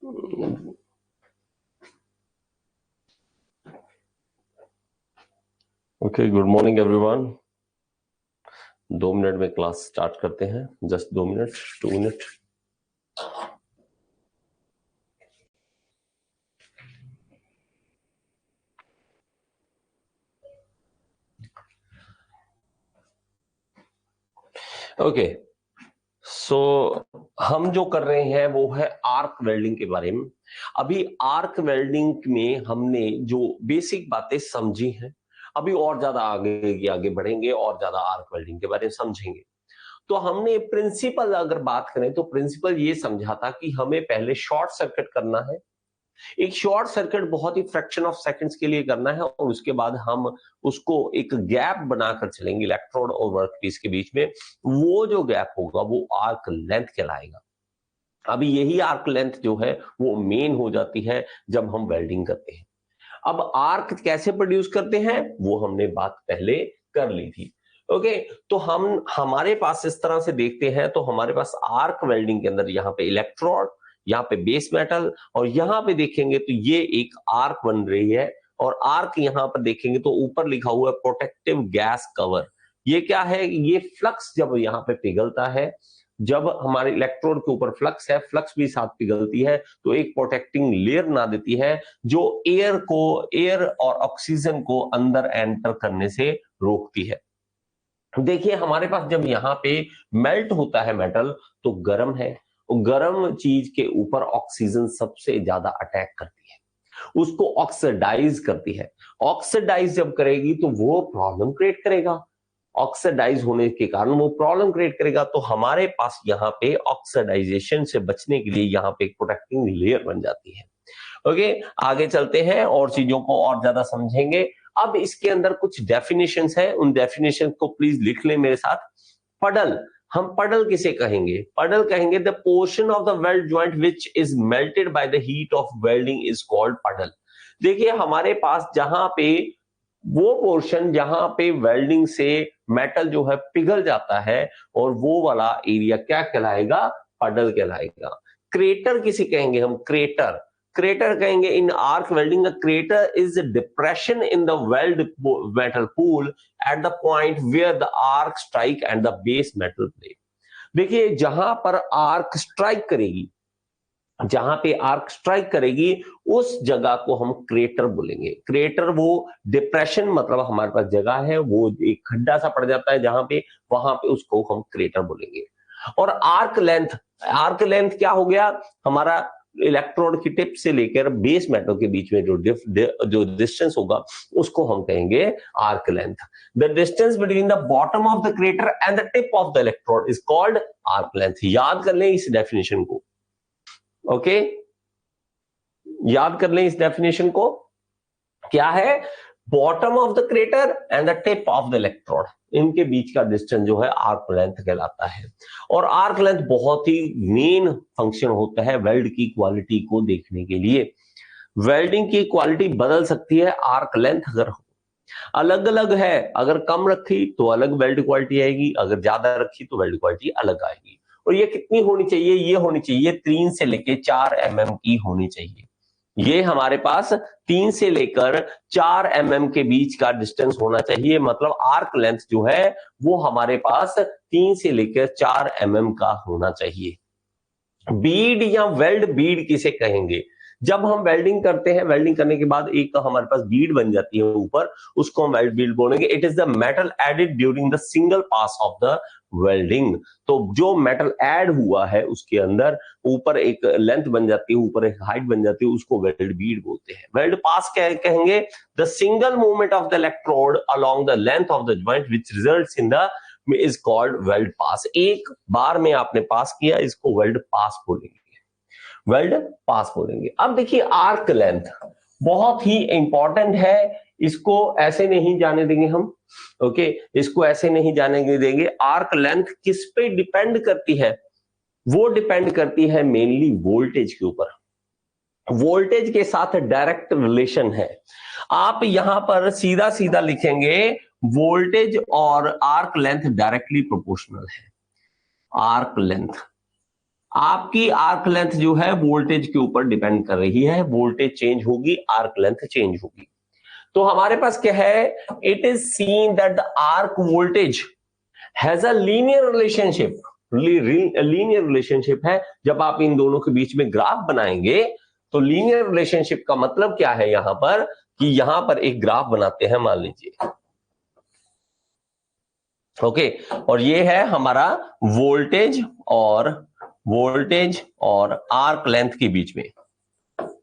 Okay, good morning everyone. 2 minute में class start करते हैं। Just 2 minute, 2 minute. ओके, सो हम जो कर रहे हैं वो है आर्क वेल्डिंग के बारे में। अभी आर्क वेल्डिंग में हमने जो बेसिक बातें समझी हैं, अभी और ज्यादा आगे बढ़ेंगे और ज्यादा आर्क वेल्डिंग के बारे में समझेंगे। तो हमने प्रिंसिपल अगर बात करें तो प्रिंसिपल ये समझा था कि हमें पहले शॉर्ट सर्किट करना है। एक शॉर्ट सर्किट बहुत ही फ्रैक्शन ऑफ सेकंड्स के लिए करना है और उसके बाद हम उसको एक गैप बनाकर चलेंगे इलेक्ट्रोड और वर्कपीस के बीच में। वो जो गैप होगा वो आर्क लेंथ कहलाएगा। अभी यही आर्क लेंथ जो है वो मेन हो जाती है जब हम वेल्डिंग करते हैं। अब आर्क कैसे प्रोड्यूस करते हैं वो हमने बात पहले कर ली थी। ओके, तो हम हमारे पास इस तरह से देखते हैं तो हमारे पास आर्क वेल्डिंग के अंदर यहाँ पे इलेक्ट्रोड, यहाँ पे बेस मेटल और यहाँ पे देखेंगे तो ये एक आर्क बन रही है। और आर्क यहाँ पर देखेंगे तो ऊपर लिखा हुआ है प्रोटेक्टिव गैस कवर। ये क्या है? ये फ्लक्स जब यहाँ पे पिघलता है, जब हमारे इलेक्ट्रोड के ऊपर फ्लक्स है, फ्लक्स भी साथ पिघलती है तो एक प्रोटेक्टिंग लेयर बना देती है जो एयर और ऑक्सीजन को अंदर एंटर करने से रोकती है। देखिए हमारे पास जब यहाँ पे मेल्ट होता है मेटल तो गर्म है, गर्म चीज के ऊपर ऑक्सीजन सबसे ज्यादा अटैक करती है, उसको ऑक्सीडाइज करती है। ऑक्सीडाइज जब करेगी तो वो प्रॉब्लम क्रिएट करेगा, ऑक्सीडाइज होने के कारण वो प्रॉब्लम क्रिएट करेगा। तो हमारे पास यहाँ पे ऑक्सीडाइजेशन से बचने के लिए यहाँ पे एक प्रोटेक्टिंग लेयर बन जाती है। ओके, आगे चलते हैं और चीजों को और ज्यादा समझेंगे। अब इसके अंदर कुछ डेफिनेशंस है, उन डेफिनेशन को प्लीज लिख लें मेरे साथ। पडल, हम पडल किसे कहेंगे? पडल कहेंगे the portion of the weld joint which is melted by the heat of welding is called पडल। देखिए हमारे पास जहां पे वो पोर्शन जहां पे वेल्डिंग से मेटल जो है पिघल जाता है और वो वाला एरिया क्या कहलाएगा? पडल कहलाएगा। क्रेटर किसे कहेंगे हम? क्रेटर, क्रेटर कहेंगे in arc welding crater is depression in the weld metal pool at the point where the arc strike and the base metal plate. देखिए जहां पर आर्क स्ट्राइक करेगी, जहां पे आर्क स्ट्राइक करेगी उस जगह को हम क्रेटर बोलेंगे। क्रेटर वो डिप्रेशन मतलब हमारे पास जगह है, वो एक खड्डा सा पड़ जाता है जहां पे, वहां पे उसको हम क्रेटर बोलेंगे। और आर्क लेंथ, आर्क लेंथ क्या हो गया? हमारा इलेक्ट्रोड की टिप से लेकर बेस मेटल के बीच में जो डिस्टेंस होगा उसको हम कहेंगे arc length. The distance between the bottom of the crater and the tip of the electrode is called arc length. याद कर लें इस डेफिनेशन को। ओके, याद कर लें इस डेफिनेशन को। क्या है? Bottom of the crater and the tip of the electrode, इनके बीच का डिस्टेंस जो है आर्क लेंथ कहलाता है। और आर्क लेंथ बहुत ही मेन फंक्शन होता है वेल्ड की क्वालिटी को देखने के लिए। वेल्डिंग की क्वालिटी बदल सकती है आर्क लेंथ अगर अलग अलग है, अगर कम रखी तो अलग वेल्ड क्वालिटी आएगी, अगर ज्यादा रखी तो वेल्ड क्वालिटी अलग आएगी। और ये कितनी होनी चाहिए? ये होनी चाहिए 3 से लेकर 4 mm की होनी चाहिए। ये हमारे पास 3 से लेकर 4 mm के बीच का डिस्टेंस होना चाहिए। मतलब आर्क लेंथ जो है वो हमारे पास 3 से लेकर 4 mm का होना चाहिए। बीड या वेल्ड बीड किसे कहेंगे? जब हम वेल्डिंग करते हैं, वेल्डिंग करने के बाद एक हमारे पास बीड बन जाती है ऊपर, उसको हम वेल्ड बीड बोलेंगे। It is the metal added during the single pass of the welding. तो जो मेटल ऐड हुआ है उसके अंदर ऊपर एक लेंथ बन जाती है, ऊपर एक हाइट बन जाती है, उसको वेल्ड बीड बोलते हैं। वेल्ड पास कहेंगे the single movement of the electrode along the length of the joint which results in the is called weld pass. एक बार में आपने पास किया, इसको वेल्ड पास बोलेंगे, वेल्ड पास बोलेंगे। अब देखिए आर्क लेंथ बहुत ही इंपॉर्टेंट है, इसको ऐसे नहीं जाने देंगे हम। ओके, इसको ऐसे नहीं जाने देंगे। आर्क लेंथ किस पे डिपेंड करती है? वो डिपेंड करती है मेनली वोल्टेज के ऊपर। वोल्टेज के साथ डायरेक्ट रिलेशन है। आप यहां पर सीधा सीधा लिखेंगे वोल्टेज और आर्क लेंथ डायरेक्टली प्रोपोर्शनल है। आर्क लेंथ, आपकी आर्क लेंथ जो है वोल्टेज के ऊपर डिपेंड कर रही है, वोल्टेज चेंज होगी, आर्क लेंथ चेंज होगी। तो हमारे पास क्या है, it is seen that the arc voltage has a linear relationship, linear relationship है। जब आप इन दोनों के बीच में ग्राफ बनाएंगे तो लीनियर रिलेशनशिप का मतलब क्या है यहां पर, कि यहां पर एक ग्राफ बनाते हैं, मान लीजिए, ओके, और ये है हमारा वोल्टेज और आर्क लेंथ के बीच में,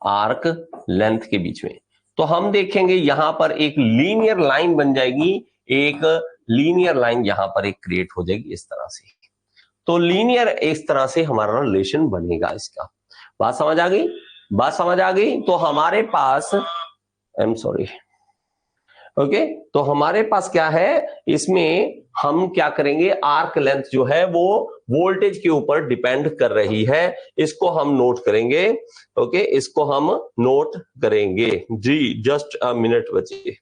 आर्क लेंथ के बीच में। तो हम देखेंगे यहां पर एक लीनियर लाइन बन जाएगी, एक लीनियर लाइन यहां पर एक क्रिएट हो जाएगी इस तरह से। तो लीनियर इस तरह से हमारा रिलेशन बनेगा इसका। बात समझ आ गई? बात समझ आ गई? तो हमारे पास, आई एम सॉरी, ओके, तो हमारे पास क्या है, इसमें हम क्या करेंगे, आर्क लेंथ जो है वो वोल्टेज के ऊपर डिपेंड कर रही है, इसको हम नोट करेंगे। ओके, इसको हम नोट करेंगे जी। जस्ट अ मिनट बचिए,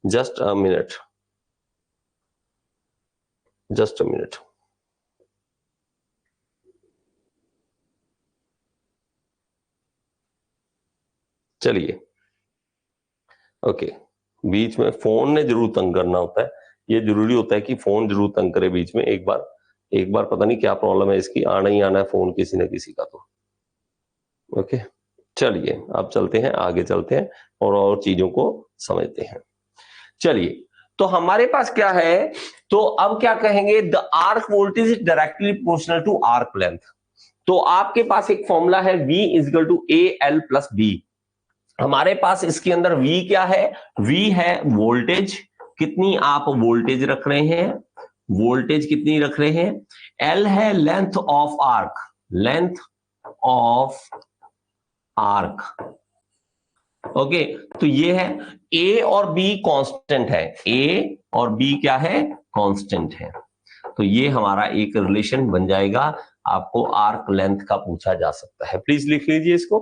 just a minute, just a minute. चलिए, ओके, बीच में फोन ने जरूर तंग करना होता है, ये जरूरी होता है कि फोन जरूर तंग करे बीच में। एक बार पता नहीं क्या प्रॉब्लम है इसकी, आना ही आना है फोन किसी न किसी का। तो ओके, चलिए अब चलते हैं, आगे चलते हैं और चीजों को समझते हैं। चलिए, तो हमारे पास क्या है, तो अब क्या कहेंगे, the arc voltage is directly proportional to arc length. तो आपके पास एक फॉर्मूला है V equal to A L plus B. हमारे पास इसके अंदर V क्या है, V है वोल्टेज, कितनी आप वोल्टेज रख रहे हैं, वोल्टेज कितनी रख रहे हैं, L है length of arc, length of arc, okay. तो ये है A और B कांस्टेंट है, A और B क्या है, कांस्टेंट है। तो ये हमारा एक रिलेशन बन जाएगा। आपको आर्क लेंथ का पूछा जा सकता है, प्लीज लिख लीजिए इसको,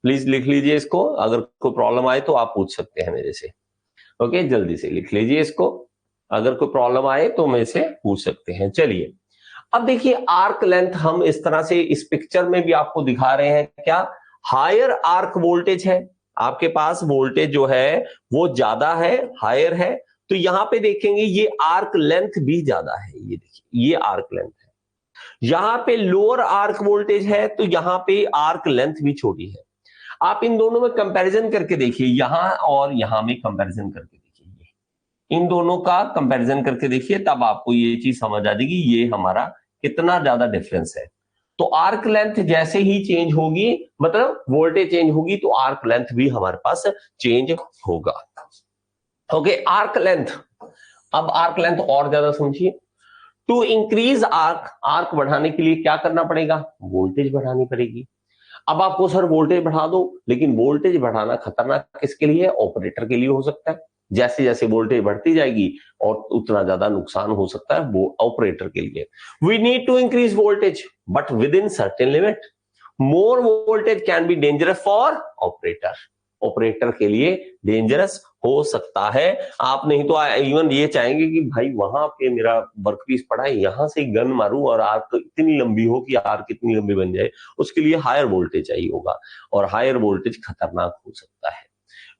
प्लीज लिख लीजिए इसको। अगर कोई प्रॉब्लम आए तो आप पूछ सकते हैं मेरे से, ओके, जल्दी से लिख लीजिए इसको। अगर कोई प्रॉब्लम आए तो मेरे से पूछ सकते हैं। चलिए, अब देखिए आर्क लेंथ हम इस तरह से इस पिक्चर में भी आपको दिखा रहे हैं, क्या हायर आर्क वोल्टेज है, आपके पास वोल्टेज जो है वो ज्यादा है, हायर है। तो यहां पे देखेंगे ये आर्क लेंथ भी ज्यादा है, ये देखिए ये आर्क लेंथ है। यहां पे लोअर आर्क वोल्टेज है तो यहां पे आर्क लेंथ भी छोटी है। आप इन दोनों में कंपैरिजन करके देखिए, यहां और यहां में कंपैरिजन करके देखिए, इन दोनों का कंपैरिजन करके देखिए, तब आपको ये चीज समझ आ जाएगी ये हमारा कितना ज्यादा डिफरेंस है। तो आर्क लेंथ जैसे ही चेंज होगी, मतलब वोल्टेज चेंज होगी, तो आर्क लेंथ भी हमारे पास चेंज होगा। ओके, आर्क लेंथ, अब आर्क लेंथ और ज्यादा समझिए। टू इंक्रीज आर्क, आर्क बढ़ाने के लिए क्या करना पड़ेगा, वोल्टेज बढ़ानी पड़ेगी। अब आपको सर वोल्टेज बढ़ा दो, लेकिन वोल्टेज बढ़ाना खतरनाक किसके लिए, ऑपरेटर के लिए हो सकता है। जैसे जैसे वोल्टेज बढ़ती जाएगी और उतना ज्यादा नुकसान हो सकता है वो ऑपरेटर के लिए। We need to increase voltage but within certain limit. More voltage can be dangerous for operator, operator के लिए डेंजरस हो सकता है। आप नहीं तो इवन ये चाहेंगे कि भाई वहां पे मेरा वर्कपीस पड़ा है, यहां से गन मारूं और आर्क इतनी लंबी हो कि आर्क इतनी लंबी बन जाए, उसके लिए हायर वोल्टेज चाहिए होगा, और हायर वोल्टेज खतरनाक हो सकता है।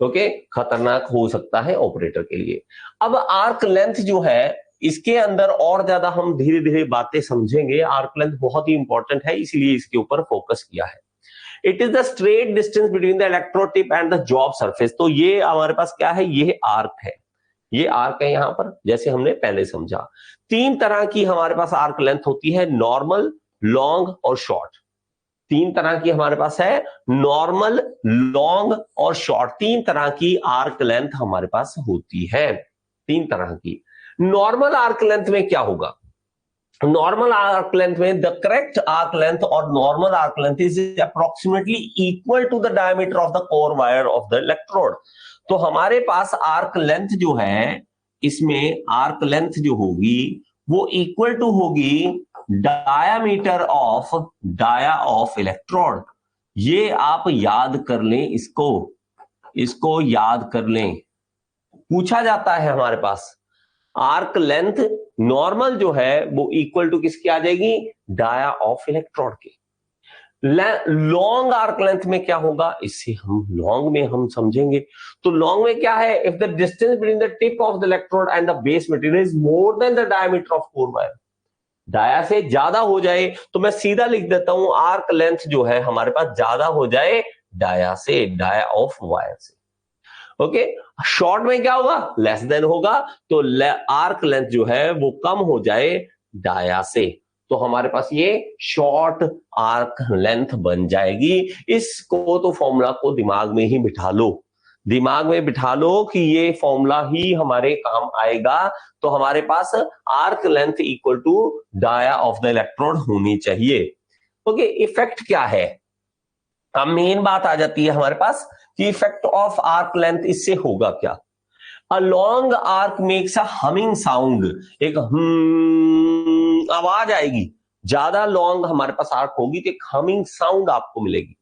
ओके, खतरनाक हो सकता है ऑपरेटर के लिए। अब आर्क लेंथ जो है, इसके अंदर और ज्यादा हम धीरे धीरे बातें समझेंगे। आर्क लेंथ बहुत ही इंपॉर्टेंट है, इसलिए इसके ऊपर फोकस किया है। It is the straight distance between the electrode tip and the job surface. तो ये हमारे पास क्या है, ये आर्क है, ये आर्क है यहां पर, जैसे हमने पहले समझा। तीन तरह की हमारे पास आर्क लेंथ होती है, नॉर्मल, लॉन्ग और शॉर्ट। तीन तरह की हमारे पास है, नॉर्मल, लॉन्ग और शॉर्ट। तीन तरह की आर्क लेंथ हमारे पास होती है, तीन तरह की। नॉर्मल आर्क लेंथ में क्या होगा, नॉर्मल आर्क लेंथ में द करेक्ट आर्क लेंथ और normal arc length is approximately equal to the diameter of the core wire of the electrode. तो हमारे पास आर्क लेंथ जो है, इसमें आर्क लेंथ जो होगी वो इक्वल टू होगी डाया ऑफ इलेक्ट्रोड। ये आप याद कर लें, इसको याद कर लें, पूछा जाता है हमारे पास आर्क लेंथ नॉर्मल जो है वो इक्वल टू किसकी आ जाएगी, डाया ऑफ इलेक्ट्रोड के। लॉन्ग आर्क लेंथ में क्या होगा, इससे हम लॉन्ग में हम समझेंगे। तो लॉन्ग में क्या है, if the distance between the tip of the electrode and the base material is more than the diameter of core wire, dia से ज्यादा हो जाए तो मैं सीधा लिख देता हूं आर्क लेंथ जो है हमारे पास ज्यादा हो जाए डाया से, डाया ऑफ वायर से। ओके, शॉर्ट में क्या होगा, लेस देन होगा, तो आर्क लेंथ जो है वो कम हो जाए डाया से, तो हमारे पास ये शॉर्ट आर्क लेंथ बन जाएगी। इसको तो फॉर्मूला को दिमाग में ही बिठा लो, दिमाग में बिठा लो कि ये फॉर्मूला ही हमारे काम आएगा। तो हमारे पास arc length equal to dia of the electrode होनी चाहिए। ओके, इफेक्ट क्या है, अब मेन बात आ जाती है हमारे पास कि इफेक्ट ऑफ आर्क लेंथ इससे होगा क्या। A long arc makes a humming sound, एक आवाज आएगी, ज्यादा लॉन्ग हमारे पास आर्क होगी तो एक हमिंग साउंड आपको मिलेगी।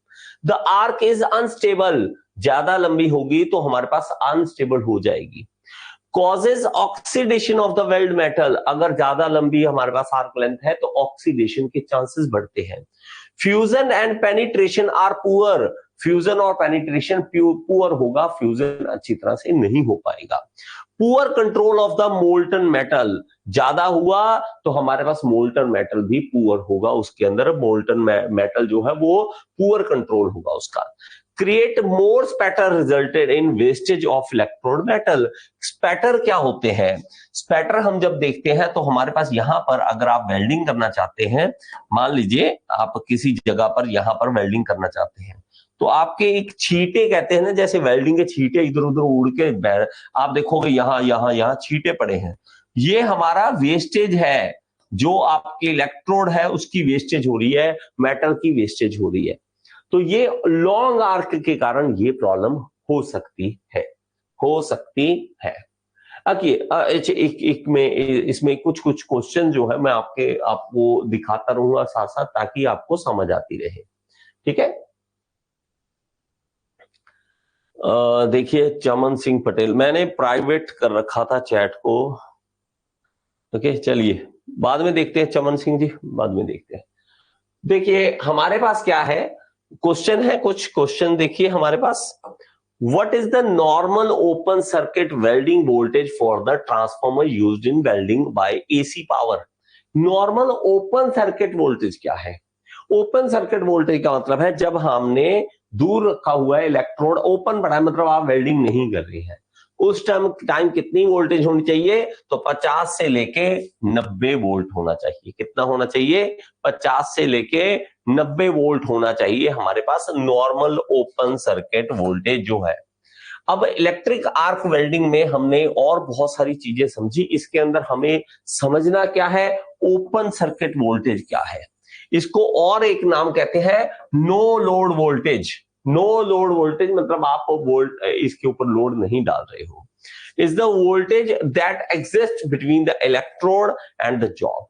द आर्क इज अनस्टेबल, ज्यादा लंबी होगी तो हमारे पास अनस्टेबल हो जाएगी। Causes oxidation of the weld metal, अगर ज्यादा लंबी हमारे पास आर्क लेंथ है तो ऑक्सीडेशन के चांसेस बढ़ते हैं। Fusion and penetration are poor, fusion और पेनिट्रेशन पुअर होगा, फ्यूजन अच्छी तरह से नहीं हो पाएगा। Poor control of the molten metal, ज्यादा हुआ तो हमारे पास मोल्टन मेटल भी पुअर होगा, उसके अंदर मोल्टन मेटल जो है वो पुअर कंट्रोल होगा उसका। Create more spatter resulted in wastage of electrode metal, spatter क्या होते हैं, स्पैटर हम जब देखते हैं तो हमारे पास यहां पर अगर आप वेल्डिंग करना चाहते हैं, मान लीजिए आप किसी जगह पर यहां पर वेल्डिंग करना चाहते हैं, तो आपके एक छींटे कहते हैं ना, जैसे वेल्डिंग के छींटे इधर उधर उड़ के आप देखोगे यहां यहां यहां छींटे पड़े हैं, ये हमारा वेस्टेज है, जो आपके इलेक्ट्रोड है उसकी वेस्टेज हो रही है, मेटल की वेस्टेज हो रही है। तो ये लॉन्ग आर्क के कारण ये प्रॉब्लम हो सकती है, हो सकती है। एक में इसमें कुछ कुछ क्वेश्चन जो है मैं आपको दिखाता रहूंगा साथ साथ, ताकि आपको समझ आती रहे, ठीक है। देखिए चमन सिंह पटेल, मैंने प्राइवेट कर रखा था चैट को, ओके चलिए बाद में देखते हैं चमन सिंह जी, बाद में देखते हैं। देखिए हमारे पास क्या है, क्वेश्चन है, कुछ क्वेश्चन देखिए हमारे पास। What is the normal open circuit welding voltage for the transformer used in welding by AC power, normal open circuit voltage क्या है। ओपन सर्किट वोल्टेज का मतलब है जब हमने दूर रखा हुआ है इलेक्ट्रोड, ओपन पड़ा है मतलब आप वेल्डिंग नहीं कर रहे हैं, उस टाइम कितनी वोल्टेज होनी चाहिए, तो 50 से लेके 90 वोल्ट होना चाहिए। कितना होना चाहिए, 50 से लेके 90 वोल्ट होना चाहिए हमारे पास नॉर्मल ओपन सर्किट वोल्टेज जो है। अब इलेक्ट्रिक आर्क वेल्डिंग में हमने और बहुत सारी चीजें समझी, इसके अंदर हमें समझना क्या है, ओपन सर्किट वोल्टेज क्या है, इसको और एक नाम कहते हैं no load voltage. No load voltage मतलब आप वोल्ट इसके ऊपर लोड नहीं डाल रहे हो, is the voltage that exist between the electrode and the job.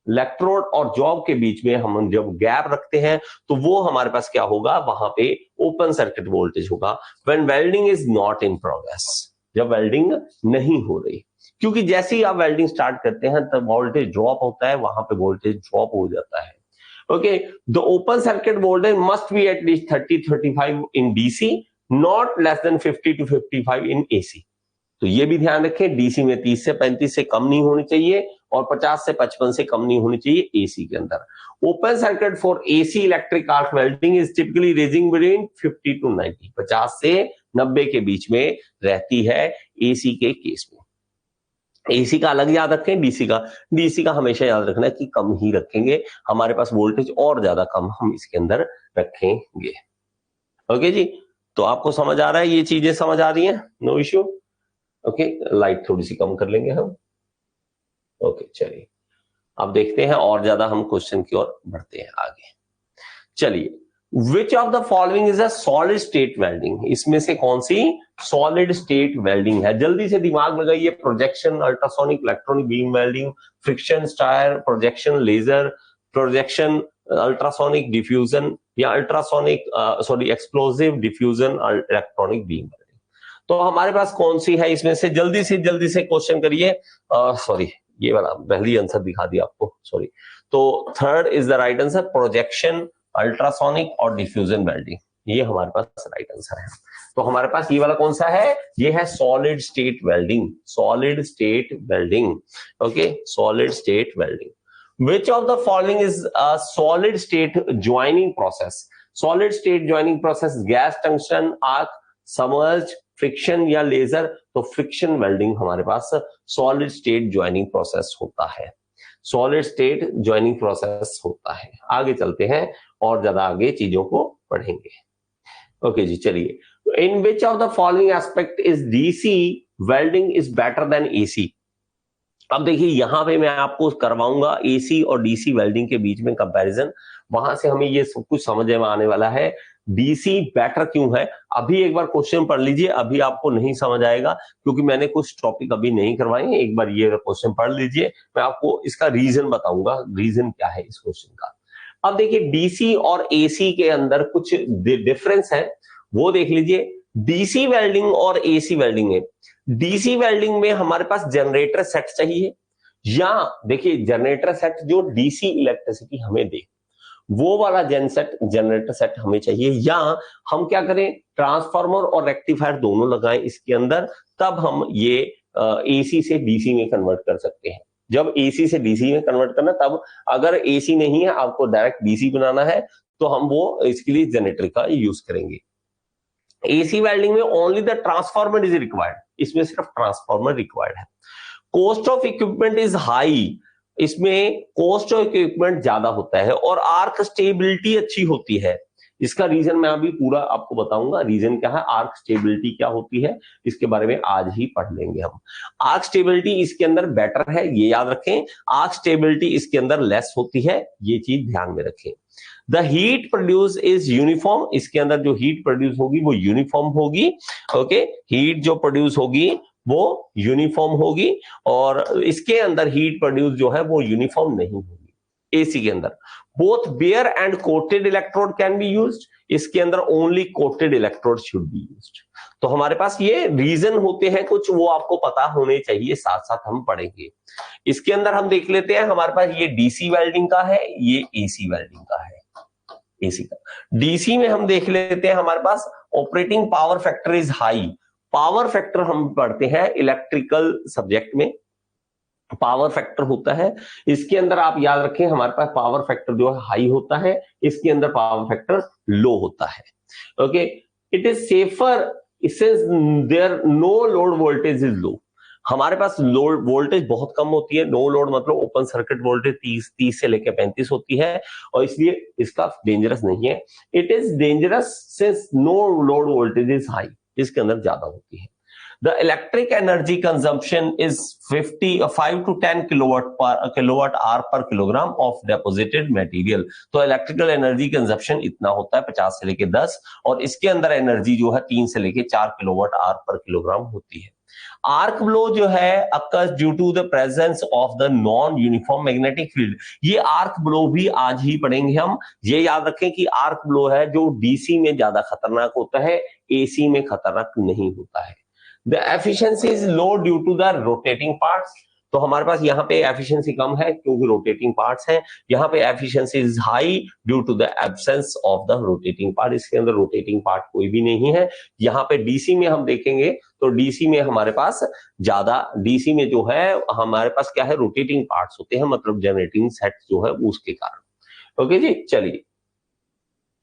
Electrode और जॉब के बीच में हम जब गैप रखते हैं तो वो हमारे पास क्या होगा, वहां पे ओपन सर्किट वोल्टेज होगा। When welding is not in progress, जब वेल्डिंग नहीं हो रही, क्योंकि जैसे ही आप वेल्डिंग स्टार्ट करते हैं तब वोल्टेज ड्रॉप होता है, वहां पे वोल्टेज ड्रॉप हो जाता है। Okay, the open circuit voltage must be at least 30-35 in DC, not less than 50 to 55 in AC. तो ये भी ध्यान रखें, डीसी में 30 से 35 से कम नहीं होनी चाहिए और 50 से 55 से कम नहीं होनी चाहिए एसी के अंदर। Open circuit for AC electric arc welding is typically ranging between 50 to 90, 50 से 90 के बीच में रहती है एसी के केस में। एसी का अलग याद रखें, डीसी का हमेशा याद रखना है कि कम ही रखेंगे, हमारे पास वोल्टेज और ज्यादा कम हम इसके अंदर रखेंगे। ओके जी, तो आपको समझ आ रहा है, ये चीजें समझ आ रही हैं, नो इश्यू। ओके, लाइट थोड़ी सी कम कर लेंगे हम। ओके चलिए अब देखते हैं और ज्यादा हम क्वेश्चन की ओर बढ़ते हैं आगे। चलिए, विच of the following is a solid state welding, इसमें से कौन सी सॉलिड स्टेट वेल्डिंग है, जल्दी से दिमाग लगाइए। Projection ultrasonic electronic beam welding, friction stir, projection laser, projection ultrasonic diffusion या ultrasonic explosive diffusion electronic beam welding. तो हमारे पास कौन सी है इसमें से जल्दी से क्वेश्चन करिए। सॉरी, ये वाला पहली आंसर दिखा दिया आपको, सॉरी। तो third is the right answer, projection, ultrasonic और डिफ्यूजन वेल्डिंग, ये हमारे पास राइट आंसर है। तो हमारे पास ये वाला कौन सा है, ये है solid state welding, solid state welding. Okay, solid state welding. Which of the following is a solid state joining process? Solid state joining process, gas, tungsten, arc, submerge, friction या लेजर। तो फ्रिक्शन वेल्डिंग हमारे पास solid state joining process होता है, solid state joining process होता है। आगे चलते हैं और ज्यादा आगे चीजों को पढ़ेंगे। ओके जी, चलिए। In which of the following aspect is DC welding is better than AC? अब देखिए यहां पे मैं आपको करवाऊंगा एसी और डीसी वेल्डिंग के बीच में कंपैरिजन, वहां से हमें ये सब कुछ समझ में आने वाला है डीसी बेटर क्यों है। अभी एक बार क्वेश्चन पढ़ लीजिए, अभी आपको नहीं समझ आएगा क्योंकि मैंने कुछ टॉपिक अभी नहीं करवाए हैं। एक बार ये क्वेश्चन पढ़ लीजिए, मैं आपको इसका रीजन बताऊंगा, रीजन क्या है इस क्वेश्चन का। अब देखिए डीसी और एसी के अंदर कुछ डिफरेंस है, वो देख लीजिए। डीसी वेल्डिंग और एसी वेल्डिंग में, डीसी वेल्डिंग में हमारे पास जनरेटर सेट चाहिए, या देखिए जनरेटर सेट जो डीसी इलेक्ट्रिसिटी हमें दे, वो वाला जनरेटर सेट हमें चाहिए, या हम क्या करें ट्रांसफार्मर और रेक्टिफायर दोनों लगाएं इसके अंदर, तब हम ये एसी से डीसी में कन्वर्ट कर सकते हैं। जब एसी से डीसी में कन्वर्ट करना, तब अगर एसी नहीं है, आपको डायरेक्ट डीसी बनाना है, तो हम वो इसके लिए जनरेटर का यूज करेंगे। एसी वेल्डिंग में only the transformer is required, इसमें सिर्फ ट्रांसफार्मर रिक्वायर्ड है। Cost of equipment is high, इसमें कॉस्ट ऑफ इक्विपमेंट ज्यादा होता है, और आर्क स्टेबिलिटी अच्छी होती है। इसका रीजन मैं अभी पूरा आपको बताऊंगा, रीजन क्या है, आर्क स्टेबिलिटी क्या होती है, इसके बारे में आज ही पढ़ लेंगे हम। आर्क स्टेबिलिटी इसके अंदर बेटर है, ये याद रखें। आर्क स्टेबिलिटी इसके अंदर लेस होती है, ये चीज ध्यान में रखें। The heat produce is uniform, इसके अंदर जो हीट प्रोड्यूस होगी वो यूनिफॉर्म होगी। ओके, हीट जो प्रोड्यूस होगी वो यूनिफॉर्म होगी, और इसके अंदर हीट प्रोड्यूस जो है वो यूनिफॉर्म नहीं होगी। एसी के अंदर both bare and coated electrode can be used, इसके अंदर only coated electrode should be used. तो हमारे पास ये रीजन होते हैं कुछ, वो आपको पता होने चाहिए, साथ साथ हम पढ़ेंगे। इसके अंदर हम देख लेते हैं, हमारे पास ये डीसी वेल्डिंग का है, ये एसी वेल्डिंग का है। एसी का, डीसी में हम देख लेते हैं, हमारे पास operating power factor is high. Power factor हम पढ़ते हैं इलेक्ट्रिकल सब्जेक्ट में, पावर फैक्टर होता है, इसके अंदर आप याद रखें हमारे पास पावर फैक्टर जो है हाई होता है, इसके अंदर पावर फैक्टर लो होता है। Okay, it is safer since there no load voltage is low, हमारे पास लोड वोल्टेज बहुत कम होती है। नो लोड मतलब ओपन सर्किट वोल्टेज 30 से लेकर 35 होती है, और इसलिए इसका डेंजरस नहीं है। It is dangerous since no load voltage is high, इसके अंदर ज्यादा होती है। The electric energy consumption is 5 to 10 kilowatt hour per kilogram of deposited material। तो इलेक्ट्रिकल एनर्जी कंजप्शन इतना होता है 50 से लेके 10, और इसके अंदर एनर्जी जो है 3 से लेके 4 किलोवाट आवर पर किलोग्राम होती है। आर्क ब्लो जो है occurs due to the presence of the non uniform magnetic field, ये आर्क ब्लो भी आज ही पढ़ेंगे हम। ये याद रखें कि आर्क ब्लो है जो डीसी में ज्यादा खतरनाक होता है, एसी में खतरनाक नहीं होता है। The efficiency is low due to the rotating parts, तो हमारे पास यहाँ पे एफिशिएंसी कम है क्योंकि रोटेटिंग पार्ट्स हैं। यहाँ पे efficiency is high due to the absence of the rotating part, इसके अंदर रोटेटिंग पार्ट कोई भी नहीं है। यहाँ पे डीसी में हम देखेंगे तो डीसी में हमारे पास ज्यादा, डीसी में जो है हमारे पास क्या है, रोटेटिंग पार्ट्स होते हैं, मतलब जनरेटिंग सेट जो है उसके कारण। ओके जी, चलिए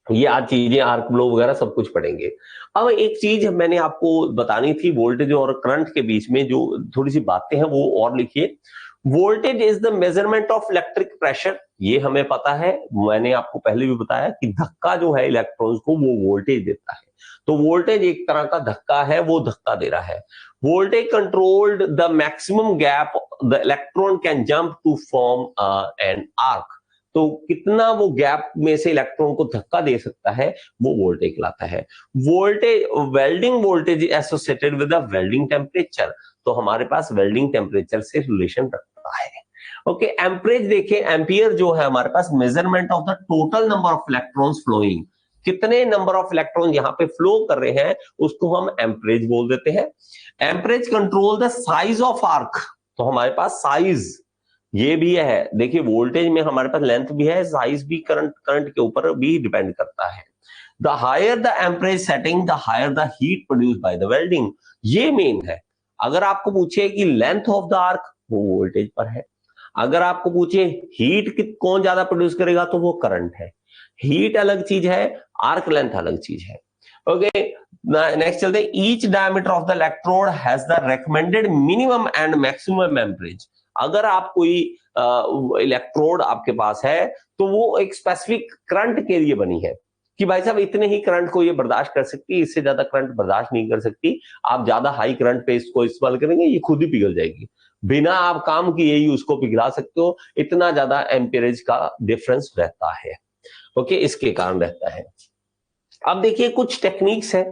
ये आज चीजें आर्क ब्लो वगैरह सब कुछ पढ़ेंगे। अब एक चीज मैंने आपको बतानी थी, वोल्टेज और करंट के बीच में जो थोड़ी सी बातें हैं वो और लिखिए। Voltage is the measurement of electric pressure, ये हमें पता है, मैंने आपको पहले भी बताया कि धक्का जो है इलेक्ट्रॉन्स को वो वोल्टेज देता है। तो वोल्टेज एक तरह का धक्का है, वो धक्का दे रहा है। Voltage controlled the maximum gap the electron can jump to form an arc, तो कितना वो गैप में से इलेक्ट्रॉन को धक्का दे सकता है वो वोल्टेज कहलाता है। Voltage, welding voltage associated with the welding temperature, तो हमारे पास वेल्डिंग टेम्परेचर से रिलेशन रखता है। ओके, एम्परेज देखें, एम्पियर जो है हमारे पास measurement of the total number of electrons flowing, कितने नंबर ऑफ इलेक्ट्रॉन यहाँ पे फ्लो कर रहे हैं उसको हम एम्परेज बोल देते हैं। Amperage control the size of arc, तो हमारे पास साइज ये भी है, देखिए वोल्टेज में हमारे पास लेंथ भी है, साइज भी करंट के ऊपर भी डिपेंड करता है। The higher the amperage setting the higher the heat produce by the welding, ये मेन है। अगर आपको पूछे कि लेंथ ऑफ द आर्क, वो वोल्टेज पर है। अगर आपको पूछे हीट कौन ज्यादा प्रोड्यूस करेगा, तो वो करंट है। हीट अलग चीज है, आर्क लेंथ अलग चीज है। ओके, नेक्स्ट चलते हैं। Each diameter of the electrode has the recommended minimum and maximum amperage. अगर आप कोई इलेक्ट्रोड आपके पास है तो वो एक स्पेसिफिक करंट के लिए बनी है कि भाई साहब इतने ही करंट को ये बर्दाश्त कर सकती है, इससे ज्यादा करंट बर्दाश्त नहीं कर सकती। आप ज्यादा हाई करंट पे इसको इस्तेमाल करेंगे, ये खुद ही पिघल जाएगी, बिना आप काम किए ही उसको पिघला सकते हो, इतना ज्यादा एम्परेज का डिफरेंस रहता है। ओके, इसके कारण रहता है। अब देखिए कुछ टेक्निक्स है,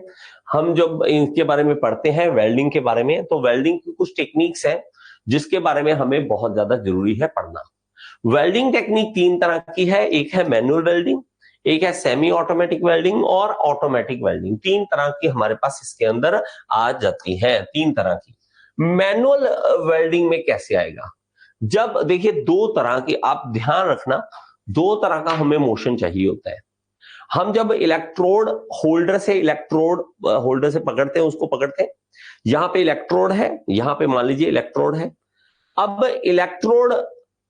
हम जब इनके बारे में पढ़ते हैं वेल्डिंग के बारे में, तो वेल्डिंग की कुछ टेक्निक्स है जिसके बारे में हमें बहुत ज्यादा जरूरी है पढ़ना। वेल्डिंग टेक्निक तीन तरह की है, एक है मैनुअल वेल्डिंग, एक है सेमी ऑटोमेटिक वेल्डिंग और ऑटोमेटिक वेल्डिंग। तीन तरह की हमारे पास इसके अंदर आ जाती है, तीन तरह की। मैनुअल वेल्डिंग में कैसे आएगा, जब देखिए दो तरह की, आप ध्यान रखना, दो तरह का हमें मोशन चाहिए होता है। हम जब इलेक्ट्रोड होल्डर से पकड़ते हैं, उसको पकड़ते हैं, यहां पे इलेक्ट्रोड है, यहां पे मान लीजिए इलेक्ट्रोड है। अब इलेक्ट्रोड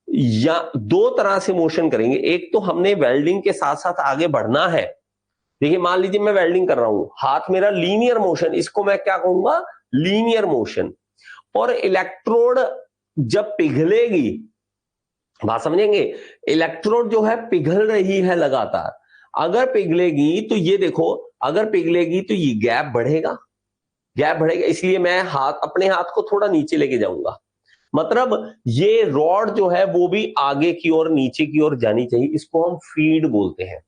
या दो तरह से मोशन करेंगे, एक तो हमने वेल्डिंग के साथ साथ आगे बढ़ना है। देखिए मान लीजिए मैं वेल्डिंग कर रहा हूं, हाथ मेरा लीनियर मोशन, इसको मैं क्या कहूंगा, लीनियर मोशन। और इलेक्ट्रोड जब पिघलेगी, बात समझेंगे, इलेक्ट्रोड जो है पिघल रही है लगातार, अगर पिघलेगी तो ये देखो, अगर पिघलेगी तो ये गैप बढ़ेगा, गैप बढ़ेगा, इसलिए मैं अपने हाथ को थोड़ा नीचे लेके जाऊंगा। मतलब ये रॉड जो है वो भी आगे की ओर नीचे की ओर जानी चाहिए, इसको हम फीड बोलते हैं।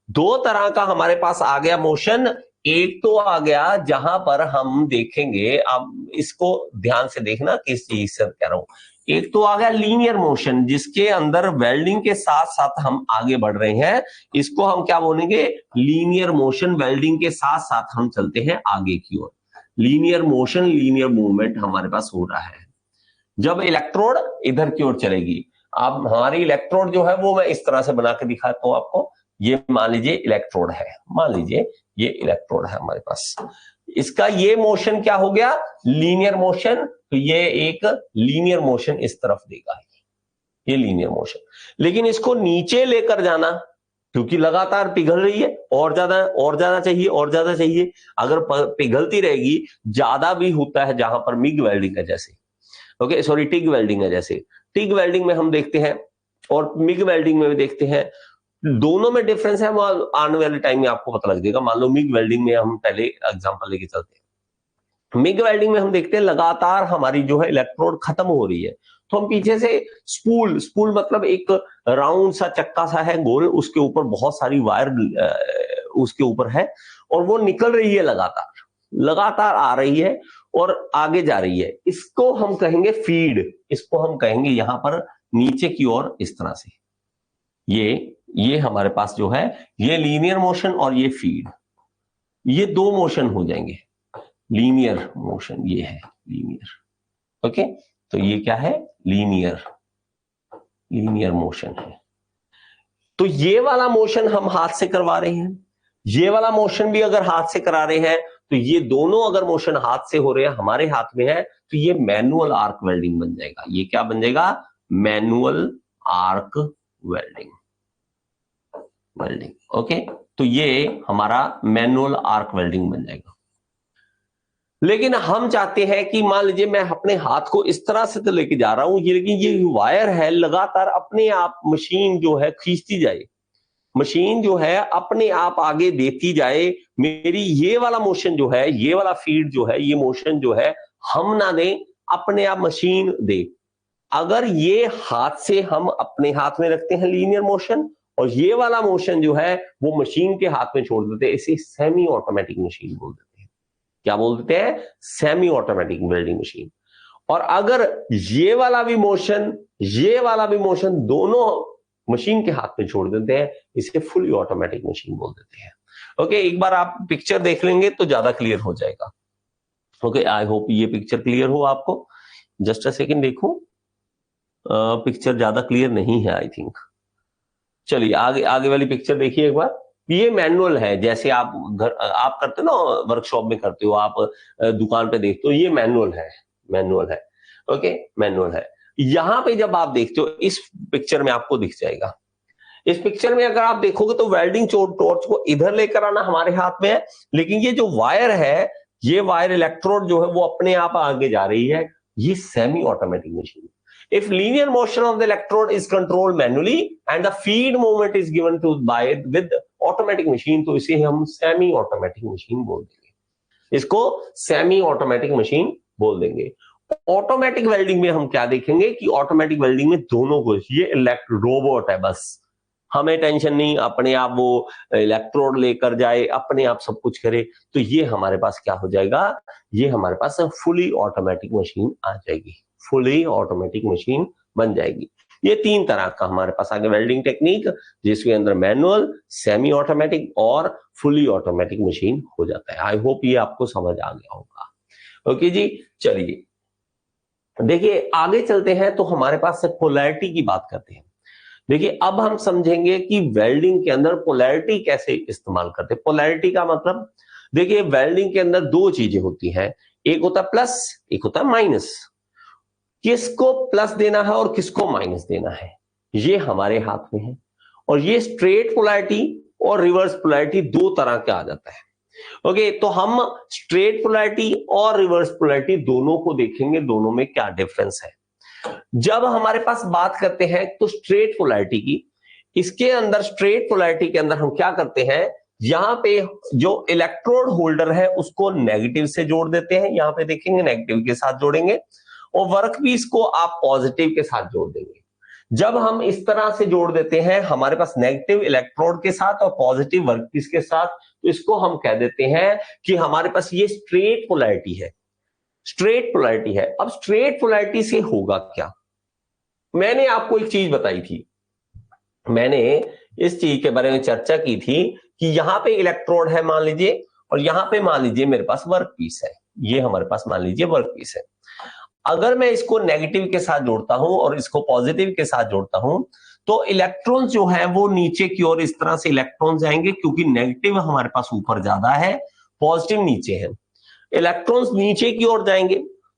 दो तरह का हमारे पास आ गया मोशन। एक तो आ गया जहां पर हम देखेंगे, अब इसको ध्यान से देखना किस चीज से कह रहा हूं। एक तो आ गया लीनियर मोशन, जिसके अंदर वेल्डिंग के साथ साथ हम आगे बढ़ रहे हैं, इसको हम क्या बोलेंगे, लीनियर मोशन। वेल्डिंग के साथ साथ हम चलते हैं आगे की ओर, लीनियर मोशन, लीनियर मूवमेंट हमारे पास हो रहा है। जब इलेक्ट्रोड इधर की ओर चलेगी, अब हमारी इलेक्ट्रोड जो है वो मैं इस तरह से बना के दिखाता हूं आपको। ये मान लीजिए इलेक्ट्रोड है, मान लीजिए ये इलेक्ट्रोड है हमारे पास, इसका ये मोशन क्या हो गया, लीनियर मोशन। तो ये एक लीनियर मोशन इस तरफ देगा, ये लीनियर मोशन। लेकिन इसको नीचे लेकर जाना, क्योंकि लगातार पिघल रही है, और ज्यादा चाहिए, और ज्यादा चाहिए। अगर पिघलती रहेगी, ज्यादा भी होता है जहां पर मिग वेल्डिंग है जैसे, ओके सॉरी टिग वेल्डिंग है जैसे, टिग वेल्डिंग में हम देखते हैं और मिग वेल्डिंग में भी देखते हैं, दोनों में डिफरेंस है, वो आने वाले टाइम में आपको पता लग जाएगा। मान लो मिग वेल्डिंग में हम पहले एग्जांपल लेके चलते हैं। मिग वेल्डिंग में हम देखते हैं लगातार हमारी जो है इलेक्ट्रोड खत्म हो रही है, तो हम पीछे से स्पूल मतलब एक राउंड सा चक्का सा है गोल, उसके ऊपर बहुत सारी वायर उसके ऊपर है, और वो निकल रही है लगातार आ रही है और आगे जा रही है। इसको हम कहेंगे फीड, इसको हम कहेंगे यहां पर नीचे की ओर इस तरह से। ये हमारे पास जो है ये लीनियर मोशन और ये फीड, ये दो मोशन हो जाएंगे। लीनियर मोशन ये है लीनियर, ओके, तो ये क्या है, लीनियर मोशन है। तो ये वाला मोशन हम हाथ से करवा रहे हैं, ये वाला मोशन भी अगर हाथ से करा रहे हैं, तो ये दोनों अगर मोशन हाथ से हो रहे हैं, हमारे हाथ में है, तो ये मैनुअल आर्क वेल्डिंग बन जाएगा। ये क्या बन जाएगा, मैनुअल आर्क वेल्डिंग। ओके, तो ये हमारा मैनुअल आर्क वेल्डिंग बन जाएगा। लेकिन हम चाहते हैं कि मान लीजिए मैं अपने हाथ को इस तरह से तो लेके जा रहा हूं, लेकिन ये वायर है लगातार अपने आप मशीन जो है खींचती जाए, मशीन जो है अपने आप आगे देती जाए, मेरी ये वाला मोशन जो है, ये वाला फीड जो है, ये मोशन जो है हम ना दें, अपने आप मशीन दे। अगर ये हाथ से हम अपने हाथ में रखते हैं लीनियर मोशन, और ये वाला मोशन जो है वो मशीन के हाथ में छोड़ देते हैं, इसे सेमी ऑटोमेटिक मशीन बोल देते हैं। क्या बोल देते हैं, सेमी ऑटोमेटिक वेल्डिंग मशीन। और अगर ये वाला भी मोशन, ये वाला भी मोशन दोनों मशीन के हाथ में छोड़ देते हैं, इसे फुली ऑटोमेटिक मशीन बोल देते हैं। ओके, एक बार आप पिक्चर देख लेंगे तो ज्यादा क्लियर हो जाएगा। ओके, आई होप ये पिक्चर क्लियर हो आपको। जस्ट अ सेकेंड देखो, पिक्चर ज्यादा क्लियर नहीं है आई थिंक। चलिए आगे आगे वाली पिक्चर देखिए एक बार। ये मैनुअल है, जैसे आप घर आप करते हो ना, वर्कशॉप में करते हो आप, दुकान पे देखते हो, ये मैनुअल है, मैनुअल है। ओके, मैनुअल है। यहां पे जब आप देखते हो इस पिक्चर में आपको दिख जाएगा। इस पिक्चर में अगर आप देखोगे तो वेल्डिंग टॉर्च को इधर लेकर आना हमारे हाथ में है, लेकिन ये जो वायर है, ये वायर इलेक्ट्रोड जो है वो अपने आप आगे जा रही है। ये semi automatic machine. If linear motion of the electrode is controlled manually and the feed movement is given to by with automatic machine, तो इसे हम सेमी ऑटोमेटिक मशीन बोल देंगे। इसको सेमी ऑटोमेटिक मशीन बोल देंगे। ऑटोमेटिक वेल्डिंग में हम क्या देखेंगे कि ऑटोमेटिक वेल्डिंग में दोनों को, ये रोबोट है, बस हमें टेंशन नहीं, अपने आप वो इलेक्ट्रोड लेकर जाए, अपने आप सब कुछ करे। तो ये हमारे पास क्या हो जाएगा, ये हमारे पास फुली ऑटोमेटिक मशीन आ जाएगी, फुली ऑटोमेटिक मशीन बन जाएगी। ये तीन तरह का हमारे पास आगे वेल्डिंग टेक्निक, जिसके अंदर मैनुअल, सेमी ऑटोमेटिक और फुली ऑटोमेटिक मशीन हो जाता है। आई होप ये आपको समझ आ गया होगा। ओके जी, चलिए देखिए आगे चलते हैं, तो हमारे पास पोलैरिटी की बात करते हैं। देखिए अब हम समझेंगे कि वेल्डिंग के अंदर पोलैरिटी कैसे इस्तेमाल करते हैं। पोलैरिटी का मतलब, देखिए वेल्डिंग के अंदर दो चीजें होती हैं, एक होता है प्लस, एक होता है माइनस। किसको प्लस देना है और किसको माइनस देना है, ये हमारे हाथ में है। और ये स्ट्रेट पोलैरिटी और रिवर्स पोलैरिटी दो तरह के आ जाता है। ओके, तो हम स्ट्रेट पोलैरिटी और रिवर्स पोलैरिटी दोनों को देखेंगे, दोनों में क्या डिफरेंस है। जब हमारे पास बात करते हैं तो स्ट्रेट पोलैरिटी की, इसके अंदर स्ट्रेट पोलैरिटी के अंदर हम क्या करते हैं, यहां पे जो इलेक्ट्रोड होल्डर है उसको नेगेटिव से जोड़ देते हैं, यहां पे देखेंगे नेगेटिव के साथ जोड़ेंगे, और वर्कपीस को आप पॉजिटिव के साथ जोड़ देंगे। जब हम इस तरह से जोड़ देते हैं हमारे पास नेगेटिव इलेक्ट्रोड के साथ और पॉजिटिव वर्कपीस के साथ, तो इसको हम कह देते हैं कि हमारे पास ये स्ट्रेट पोलैरिटी है, स्ट्रेट पोलैरिटी है। अब स्ट्रेट पोलैरिटी से होगा क्या, मैंने आपको एक चीज बताई थी, मैंने इस चीज के बारे में चर्चा की थी कि यहां पे इलेक्ट्रोड है मान लीजिए, और यहां पे मान लीजिए मेरे पास वर्कपीस है, ये हमारे पास मान लीजिए वर्कपीस है। अगर मैं इसको नेगेटिव के साथ जोड़ता हूं और इसको पॉजिटिव के साथ जोड़ता हूं, तो इलेक्ट्रॉन्स जो है वो नीचे की ओर इस तरह से इलेक्ट्रॉन्स जाएंगे, क्योंकि नेगेटिव हमारे पास ऊपर ज्यादा है, पॉजिटिव नीचे है। इलेक्ट्रॉन्स नीचे की ओर जाएंगे,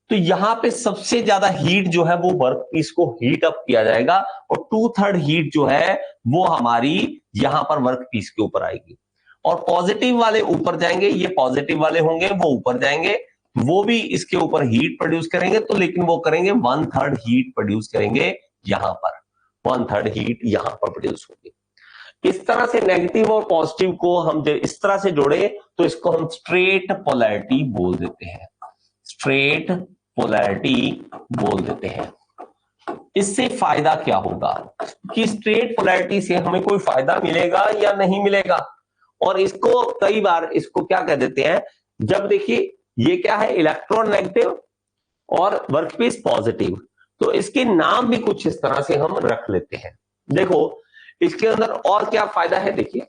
तो यहां पे सबसे ज्यादा हीट जो है वो वर्कपीस को हीट अप किया जाएगा, और 2/3 हीट जो है वो हमारी यहां पर वर्कपीस के ऊपर आएगी। और पॉजिटिव वाले ऊपर जाएंगे, ये पॉजिटिव वाले होंगे वो ऊपर जाएंगे, वो भी इसके ऊपर हीट प्रोड्यूस करेंगे, तो लेकिन वो करेंगे 1/3 हीट प्रोड्यूस करेंगे यहां पर, 1/3 हीट यहां पर प्रोड्यूस होगी। इस तरह से नेगेटिव और पॉजिटिव को हम जब इस तरह से जोड़े तो इसको हम स्ट्रेट पोलैरिटी बोल देते हैं, स्ट्रेट पोलैरिटी बोल देते हैं। इससे फायदा क्या होगा कि स्ट्रेट पोलैरिटी से हमें कोई फायदा मिलेगा या नहीं मिलेगा, और इसको कई बार इसको क्या कह देते हैं, जब देखिए ये क्या है, इलेक्ट्रॉन नेगेटिव और वर्कपीस पॉजिटिव, तो इसके नाम भी कुछ इस तरह से हम रख लेते हैं। देखो इसके अंदर और क्या फायदा है, देखिए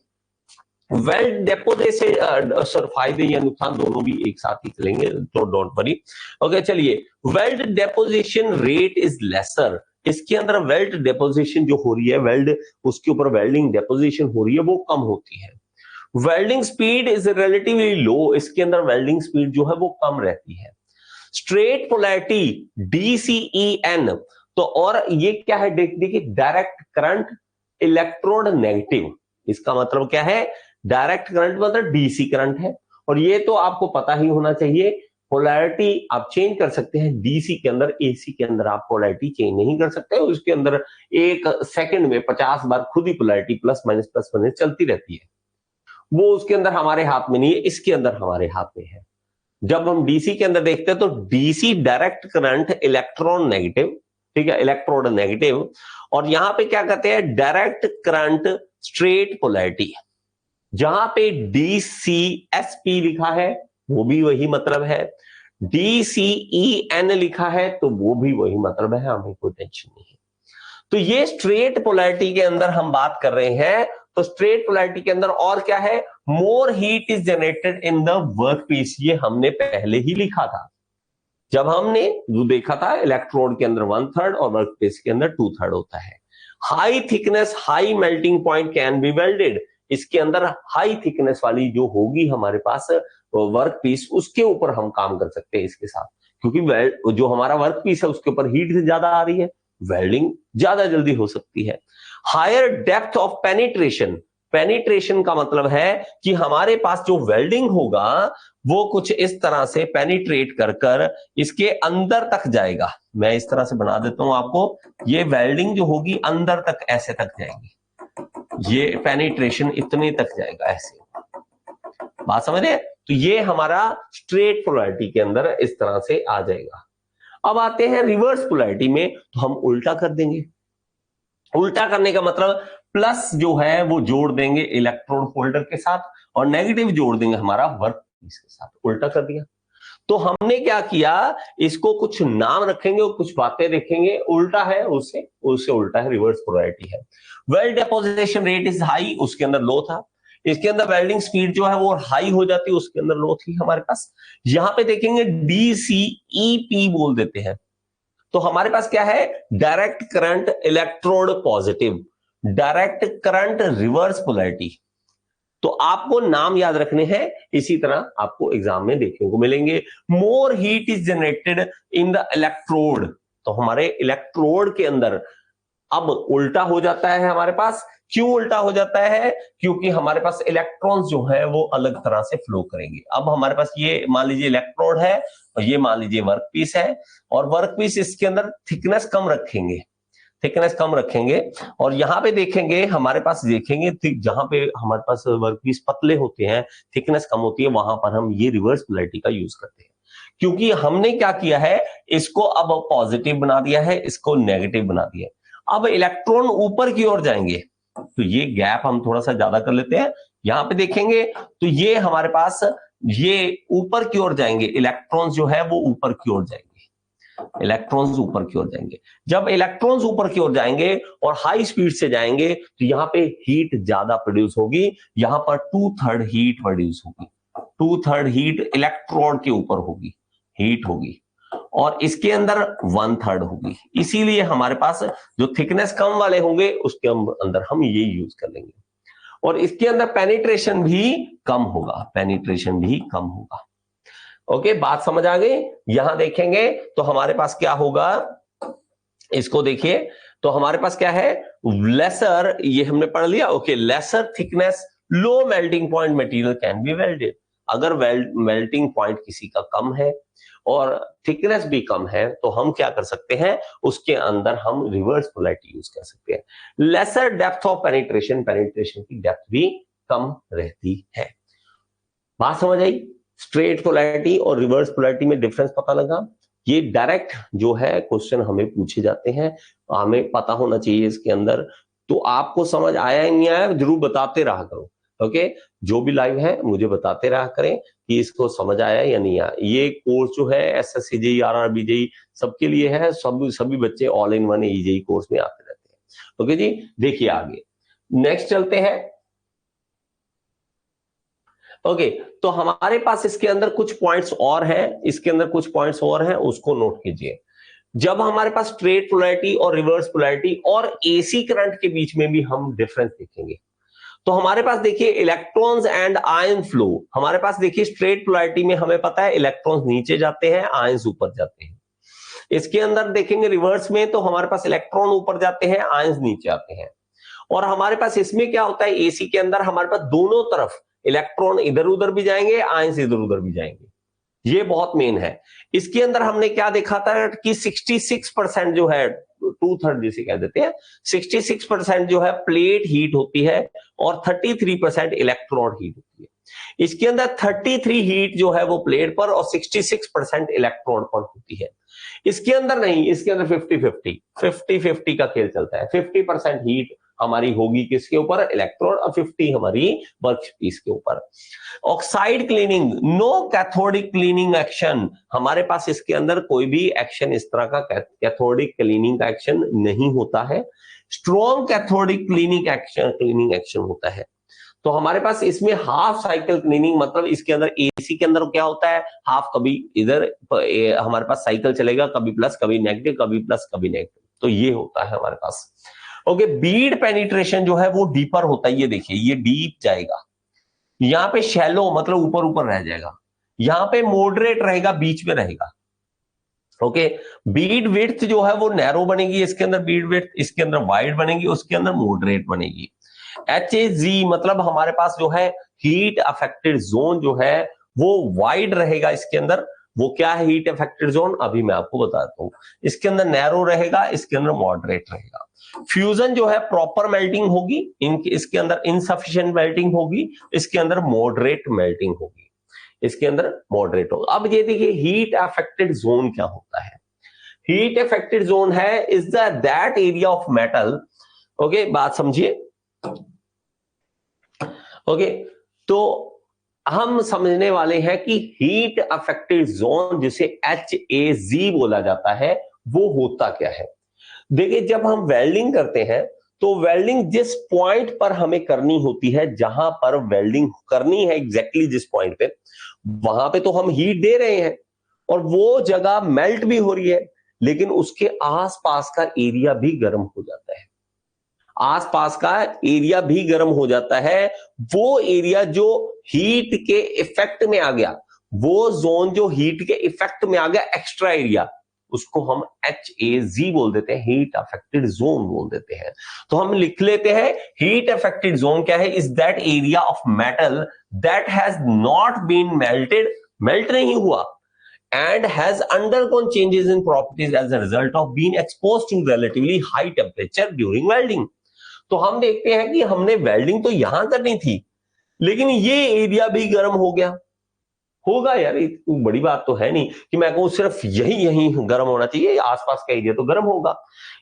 वेल्ड डेपोजिशन से फायदे या नुकसान दोनों भी एक साथ ही चलेंगे, तो डोंट वरी। ओके चलिए, weld deposition rate is lesser, इसके अंदर वेल्ड डेपोजिशन जो हो रही है, वेल्ड उसके ऊपर वेल्डिंग डेपोजिशन हो रही है वो कम होती है। Welding speed is relatively low, इसके अंदर वेल्डिंग स्पीड जो है वो कम रहती है। स्ट्रेट पोलैरिटी DCEN, तो और ये क्या है, देखिए डायरेक्ट करंट इलेक्ट्रोड नेगेटिव, इसका मतलब क्या है, डायरेक्ट करंट मतलब डीसी करंट है। और ये तो आपको पता ही होना चाहिए, पोलैरिटी आप चेंज कर सकते हैं डीसी के अंदर, एसी के अंदर आप पोलैरिटी चेंज नहीं कर सकते, उसके अंदर एक सेकंड में 50 बार खुद ही पोलैरिटी प्लस माइनस चलती रहती है, वो उसके अंदर हमारे हाथ में नहीं है, इसके अंदर हमारे हाथ में है। जब हम डीसी के अंदर देखते हैं तो DC direct current electron negative, ठीक है, इलेक्ट्रोड नेगेटिव, और यहां पे क्या कहते हैं, डायरेक्ट करंट स्ट्रेट पोलैरिटी। जहां पे DCSP लिखा है वो भी वही मतलब है, DCEN लिखा है तो वो भी वही मतलब है, हमें कोई टेंशन नहीं है। तो ये स्ट्रेट पोलैरिटी के अंदर हम बात कर रहे हैं। तो स्ट्रेट पोलैरिटी के अंदर और क्या है, more heat is generated in the work piece, ये हमने पहले ही लिखा था जब हमने जो देखा था इलेक्ट्रोड के अंदर 1/3 और वर्क पीस के अंदर 2/3 होता है। High thickness high melting point can be welded, इसके अंदर हाई थिकनेस वाली जो होगी हमारे पास वर्क पीस, उसके ऊपर हम काम कर सकते हैं इसके साथ, क्योंकि जो हमारा वर्क पीस है उसके ऊपर हीट ज्यादा आ रही है, वेल्डिंग ज्यादा जल्दी हो सकती है। Higher depth of penetration, penetration का मतलब है कि हमारे पास जो वेल्डिंग होगा वो कुछ इस तरह से पेनिट्रेट कर कर इसके अंदर तक जाएगा। मैं इस तरह से बना देता हूं आपको, ये वेल्डिंग जो होगी अंदर तक ऐसे तक जाएगी, ये पेनिट्रेशन इतने तक जाएगा, ऐसे बात समझ रहे हैं। तो ये हमारा स्ट्रेट पोलैरिटी के अंदर इस तरह से आ जाएगा। अब आते हैं रिवर्स पोलैरिटी में, तो हम उल्टा कर देंगे। उल्टा करने का मतलब प्लस जो है वो जोड़ देंगे इलेक्ट्रोड फोल्डर के साथ और नेगेटिव जोड़ देंगे हमारा वर्क पीस के साथ, उल्टा कर दिया। तो हमने क्या किया, इसको कुछ नाम रखेंगे और कुछ बातें देखेंगे। उल्टा है उससे उल्टा है, रिवर्स पोलैरिटी है। Weld deposition rate is high, उसके अंदर लो था। इसके अंदर वेल्डिंग स्पीड जो है वो हाई हो जाती है, उसके अंदर लो थी हमारे पास। यहां पे देखेंगे DCEP बोल देते हैं। तो हमारे पास क्या है, direct current electrode positive, direct current reverse polarity. तो आपको नाम याद रखने हैं, इसी तरह आपको एग्जाम में देखने को मिलेंगे। मोर heat is generated in the electrode, तो हमारे इलेक्ट्रोड के अंदर अब उल्टा हो जाता है हमारे पास। क्यों उल्टा हो जाता है, क्योंकि हमारे पास इलेक्ट्रॉन्स जो है वो अलग तरह से फ्लो करेंगे। अब हमारे पास ये मान लीजिए इलेक्ट्रोड है और ये मान लीजिए वर्कपीस है, और वर्कपीस इसके अंदर थिकनेस कम रखेंगे, थिकनेस कम रखेंगे। और यहां पे देखेंगे हमारे पास, देखेंगे जहां पे हमारे पास वर्कपीस पतले होते हैं, थिकनेस कम होती है, वहां पर हम ये रिवर्स पोलैरिटी का यूज करते हैं। क्योंकि हमने क्या किया है, इसको अब पॉजिटिव बना दिया है, इसको नेगेटिव बना दिया है। अब इलेक्ट्रॉन ऊपर की ओर जाएंगे, तो ये गैप हम थोड़ा सा ज्यादा कर लेते हैं। यहां पे देखेंगे तो ये हमारे पास ये ऊपर की ओर जाएंगे, इलेक्ट्रॉन्स जो है वो ऊपर की ओर जाएंगे, इलेक्ट्रॉन्स ऊपर की ओर जाएंगे। जब इलेक्ट्रॉन्स ऊपर की ओर जाएंगे और हाई स्पीड से जाएंगे तो यहां पे हीट ज्यादा प्रोड्यूस होगी, यहां पर 2/3 हीट प्रोड्यूस होगी, 2/3 हीट इलेक्ट्रोड के ऊपर होगी, हीट होगी, और इसके अंदर 1/3 होगी। इसीलिए हमारे पास जो थिकनेस कम वाले होंगे उसके अंदर हम ये यूज कर लेंगे, और इसके अंदर पेनिट्रेशन भी कम होगा, पेनिट्रेशन भी कम होगा। ओके, बात समझ आ गई। यहां देखेंगे तो हमारे पास क्या होगा, इसको देखिए तो हमारे पास क्या है, लेसर, ये हमने पढ़ लिया। Okay, lesser thickness low melting point material can be welded. अगर मेल्टिंग पॉइंट किसी का कम है और थिकनेस भी कम है तो हम क्या कर सकते हैं, उसके अंदर हम रिवर्स पोलैरिटी यूज कर सकते हैं। Lesser depth of penetration, penetration की डेप्थ भी कम रहती है। बात समझ आई। स्ट्रेट पोलैरिटी और रिवर्स पोलैरिटी में डिफरेंस पता लगा। ये डायरेक्ट जो है क्वेश्चन हमें पूछे जाते हैं, हमें पता होना चाहिए इसके अंदर। तो आपको समझ आया या नहीं आया जरूर बताते रहा करो। ओके, जो भी लाइव है मुझे बताते रहा करें कि इसको समझ आया या नहीं आया। ये कोर्स जो है SSC JEE RRB JEE सबके लिए है, सभी बच्चे all in one EJE course में आते रहते हैं। ओके जी, देखिए आगे नेक्स्ट चलते हैं। ओके, तो हमारे पास इसके अंदर कुछ पॉइंट्स और हैं, इसके अंदर कुछ पॉइंट्स और हैं, उसको नोट कीजिए। जब हमारे पास स्ट्रेट पोलैरिटी और रिवर्स पोलैरिटी और AC करंट के बीच में भी हम डिफरेंस देखेंगे। तो हमारे पास देखिए इलेक्ट्रॉन्स एंड आयन फ्लो, हमारे पास देखिए स्ट्रेट पोलैरिटी में हमें पता है इलेक्ट्रॉन्स नीचे जाते हैं, आयंस ऊपर जाते हैं। इसके अंदर देखेंगे रिवर्स में तो हमारे पास इलेक्ट्रॉन ऊपर जाते हैं, आयंस नीचे आते हैं। और हमारे पास इसमें क्या होता है, AC के अंदर हमारे पास दोनों तरफ इलेक्ट्रॉन इधर उधर भी जाएंगे, आयंस इधर उधर भी जाएंगे। ये बहुत मेन है। इसके अंदर हमने क्या देखा था कि 66% जो है, 2/3 जिसे कह देते हैं, 66% जो है प्लेट हीट होती है और 33% इलेक्ट्रोड हीट होती है। इसके अंदर 33 हीट जो है वो प्लेट पर और 66% इलेक्ट्रोड पर होती है। इसके अंदर नहीं, इसके अंदर 50-50 का खेल चलता है। 50% हीट हमारी होगी किसके ऊपर, इलेक्ट्रोड, और 50 हमारी वर्कपीस के ऊपर। Oxide cleaning, no cathodic cleaning action, हमारे पास इसके अंदर कोई भी एक्शन इस तरह का कैथोडिक क्लीनिंग का एक्शन नहीं होता है। स्ट्रॉन्ग कैथोडिक क्लीनिंग एक्शन होता है। तो हमारे पास इसमें हाफ साइकिल क्लीनिंग, मतलब इसके अंदर एसी के अंदर क्या होता है, हाफ, कभी इधर हमारे पास साइकिल चलेगा, कभी प्लस कभी नेगेटिव, कभी प्लस कभी नेगेटिव, तो ये होता है हमारे पास। ओके, बीड पेनिट्रेशन जो है वो डीपर होता है, ये देखिए ये डीप जाएगा, यहाँ पे शैलो मतलब ऊपर ऊपर रह जाएगा, यहाँ पे मॉडरेट रहेगा, बीच में रहेगा। ओके, बीड विड्थ जो है वो नैरो बनेगी इसके अंदर, बीड विड्थ इसके अंदर वाइड बनेगी, उसके अंदर मॉडरेट बनेगी। HAZ मतलब हमारे पास जो है हीट अफेक्टेड जोन जो है वो वाइड रहेगा इसके अंदर। वो क्या है हीट अफेक्टेड जोन, अभी मैं आपको बताता हूं। इसके अंदर नैरो रहेगा, इसके अंदर मॉडरेट रहेगा। फ्यूजन जो है प्रॉपर मेल्टिंग होगी, इसके अंदर इनसफिशिएंट मेल्टिंग होगी, इसके अंदर मॉडरेट मेल्टिंग होगी, इसके अंदर मॉडरेट होगा। अब ये देखिए हीट अफेक्टेड जोन क्या होता है। हीट अफेक्टेड जोन है is that area of metal, okay बात समझिए। ओके, तो हम समझने वाले हैं कि हीट अफेक्टेड जोन जिसे HAZ बोला जाता है वो होता क्या है। देखिए जब हम वेल्डिंग करते हैं तो वेल्डिंग जिस पॉइंट पर हमें करनी होती है, जहां पर वेल्डिंग करनी है एग्जैक्टली जिस पॉइंट पे, वहां पे तो हम हीट दे रहे हैं और वो जगह मेल्ट भी हो रही है, लेकिन उसके आसपास का एरिया भी गर्म हो जाता है, आसपास का एरिया भी गर्म हो जाता है। वो एरिया जो हीट के इफेक्ट में आ गया, वो जोन जो हीट के इफेक्ट में आ गया, एक्स्ट्रा एरिया, उसको हम HAZ बोल देते हैं, हीट अफेक्टेड जोन बोल देते हैं। तो हम लिख लेते हैं हीट अफेक्टेड जोन क्या है, is that area of metal that has not been melted, melt नहीं हुआ, and has undergone changes in properties as a result of being exposed to relatively high temperature during welding। तो हम देखते हैं कि हमने वेल्डिंग तो यहां करनी थी, लेकिन ये एरिया भी गर्म हो गया होगा। यार कोई बड़ी बात तो है नहीं कि मैं कहूं सिर्फ यही गर्म होना चाहिए, आसपास का एरिया तो गर्म होगा।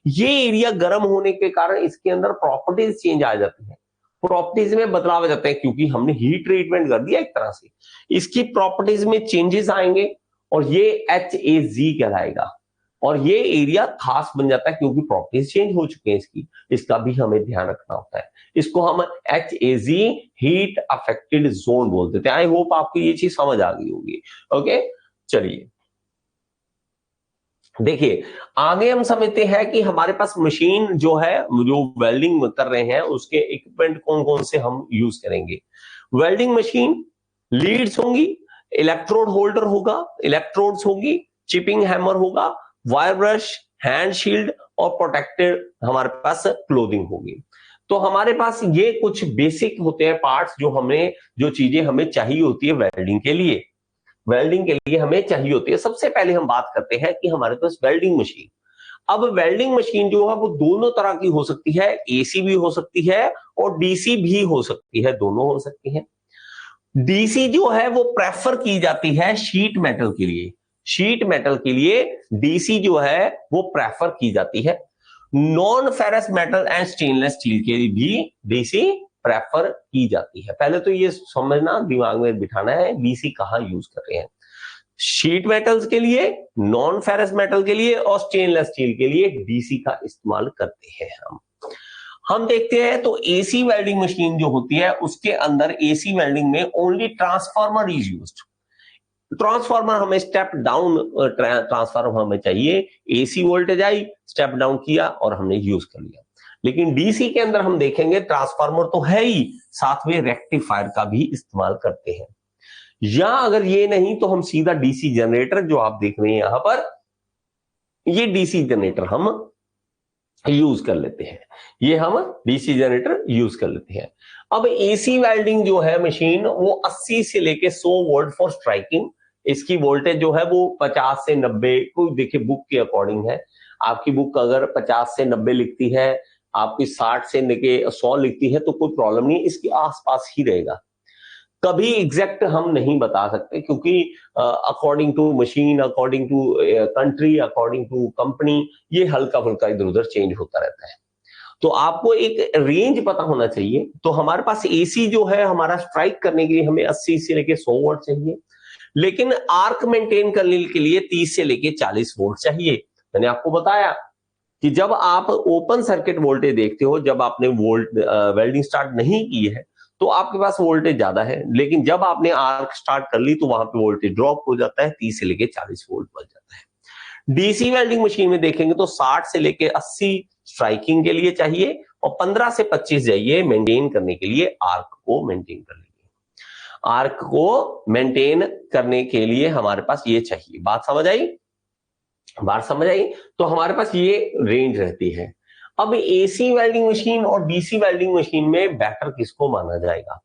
ये एरिया गर्म होने के कारण इसके अंदर प्रॉपर्टीज चेंज आ जाती है, प्रॉपर्टीज में बदलाव आ जाते हैं, क्योंकि हमने हीट ट्रीटमेंट कर दिया एक तरह से, इसकी प्रॉपर्टीज में चेंजेस आएंगे और ये HAZ कहलाएगा, और ये एरिया खास बन जाता है क्योंकि प्रॉपर्टीज चेंज हो चुके हैं इसकी, इसका भी हमें ध्यान रखना होता है। इसको हम HAZ हीट अफेक्टेड जोन बोल देते हैं। आई होप आपको ये चीज समझ आ गई होगी। ओके, चलिए देखिए आगे हम समझते हैं कि हमारे पास मशीन जो है, जो वेल्डिंग कर रहे हैं, उसके इक्विपमेंट कौन कौन से हम यूज करेंगे। वेल्डिंग मशीन, लीड्स होंगी, इलेक्ट्रोड होल्डर होगा, इलेक्ट्रोड्स होगी, चिपिंग हैमर होगा, वायर ब्रश, हैंड शील्ड और प्रोटेक्टेड हमारे पास क्लोथिंग होगी। तो हमारे पास ये कुछ बेसिक होते हैं पार्ट्स, जो हमें, जो चीजें हमें चाहिए होती है वेल्डिंग के लिए, वेल्डिंग के लिए हमें चाहिए होती है। सबसे पहले हम बात करते हैं कि हमारे पास वेल्डिंग मशीन, अब वेल्डिंग मशीन जो है वो दोनों तरह की हो सकती है, AC भी हो सकती है और DC भी हो सकती है, दोनों हो सकती है। DC जो है वो प्रेफर की जाती है शीट मेटल के लिए, शीट मेटल के लिए DC जो है वो प्रेफर की जाती है। Non ferrous metal and stainless steel के लिए भी DC प्रेफर की जाती है। पहले तो ये समझना, दिमाग में बिठाना है DC कहां यूज कर रहे हैं। शीट मेटल्स के लिए, नॉन फेरस मेटल के लिए और स्टेनलेस स्टील के लिए DC का इस्तेमाल करते हैं हम देखते हैं तो AC वेल्डिंग मशीन जो होती है उसके अंदर AC वेल्डिंग में only transformer is used. Transformer हमें स्टेप डाउन ट्रांसफार्मर हमें चाहिए, AC voltage I, step down किया और हमने यूज कर लिया। लेकिन DC के अंदर हम देखेंगे ट्रांसफार्मर तो है ही, साथ में रेक्टिफायर का भी इस्तेमाल करते हैं, या अगर ये नहीं तो हम सीधा DC जनरेटर जो आप देख रहे हैं यहां पर, ये DC जनरेटर हम यूज कर लेते हैं, ये हम DC जनरेटर यूज कर लेते हैं। अब AC वेल्डिंग जो है मशीन वो 80 से लेके 100 वोल्ट फॉर स्ट्राइकिंग, इसकी वोल्टेज जो है वो 50 से 90, कोई देखिए बुक के अकॉर्डिंग है, आपकी बुक अगर 50 से 90 लिखती है, आपकी 60 से लेके 100 लिखती है तो कोई प्रॉब्लम नहीं, इसके आसपास ही रहेगा। कभी एग्जैक्ट हम नहीं बता सकते क्योंकि according to machine, according to country, according to company, ये हल्का फुल्का इधर उधर चेंज होता रहता है। तो आपको एक रेंज पता होना चाहिए। तो हमारे पास एसी जो है हमारा स्ट्राइक करने के लिए हमें 80 से लेके 100 वोल्ट चाहिए, लेकिन आर्क मेंटेन करने के लिए 30 से लेके 40 वोल्ट चाहिए। मैंने आपको बताया कि जब आप ओपन सर्किट वोल्टेज देखते हो, जब आपने वेल्डिंग स्टार्ट नहीं की है तो आपके पास वोल्टेज ज्यादा है, लेकिन जब आपने आर्क स्टार्ट कर ली तो वहां पे वोल्टेज ड्रॉप हो जाता है, 30 से लेके 40 वोल्ट बच जाता है। डीसी वेल्डिंग मशीन में देखेंगे तो 60 से लेके 80 स्ट्राइकिंग के लिए चाहिए और 15 से 25 चाहिए मेंटेन करने के लिए, आर्क को मेंटेन करने के लिए। आर्क को मेंटेन करने के लिए हमारे पास ये चाहिए। बात समझ आई? बात समझ आई? तो हमारे पास ये रेंज रहती है। अब एसी वेल्डिंग मशीन और डीसी वेल्डिंग मशीन में बेटर किसको माना जाएगा?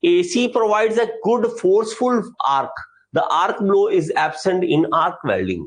AC provides a good forceful arc. The arc blow is absent in arc welding.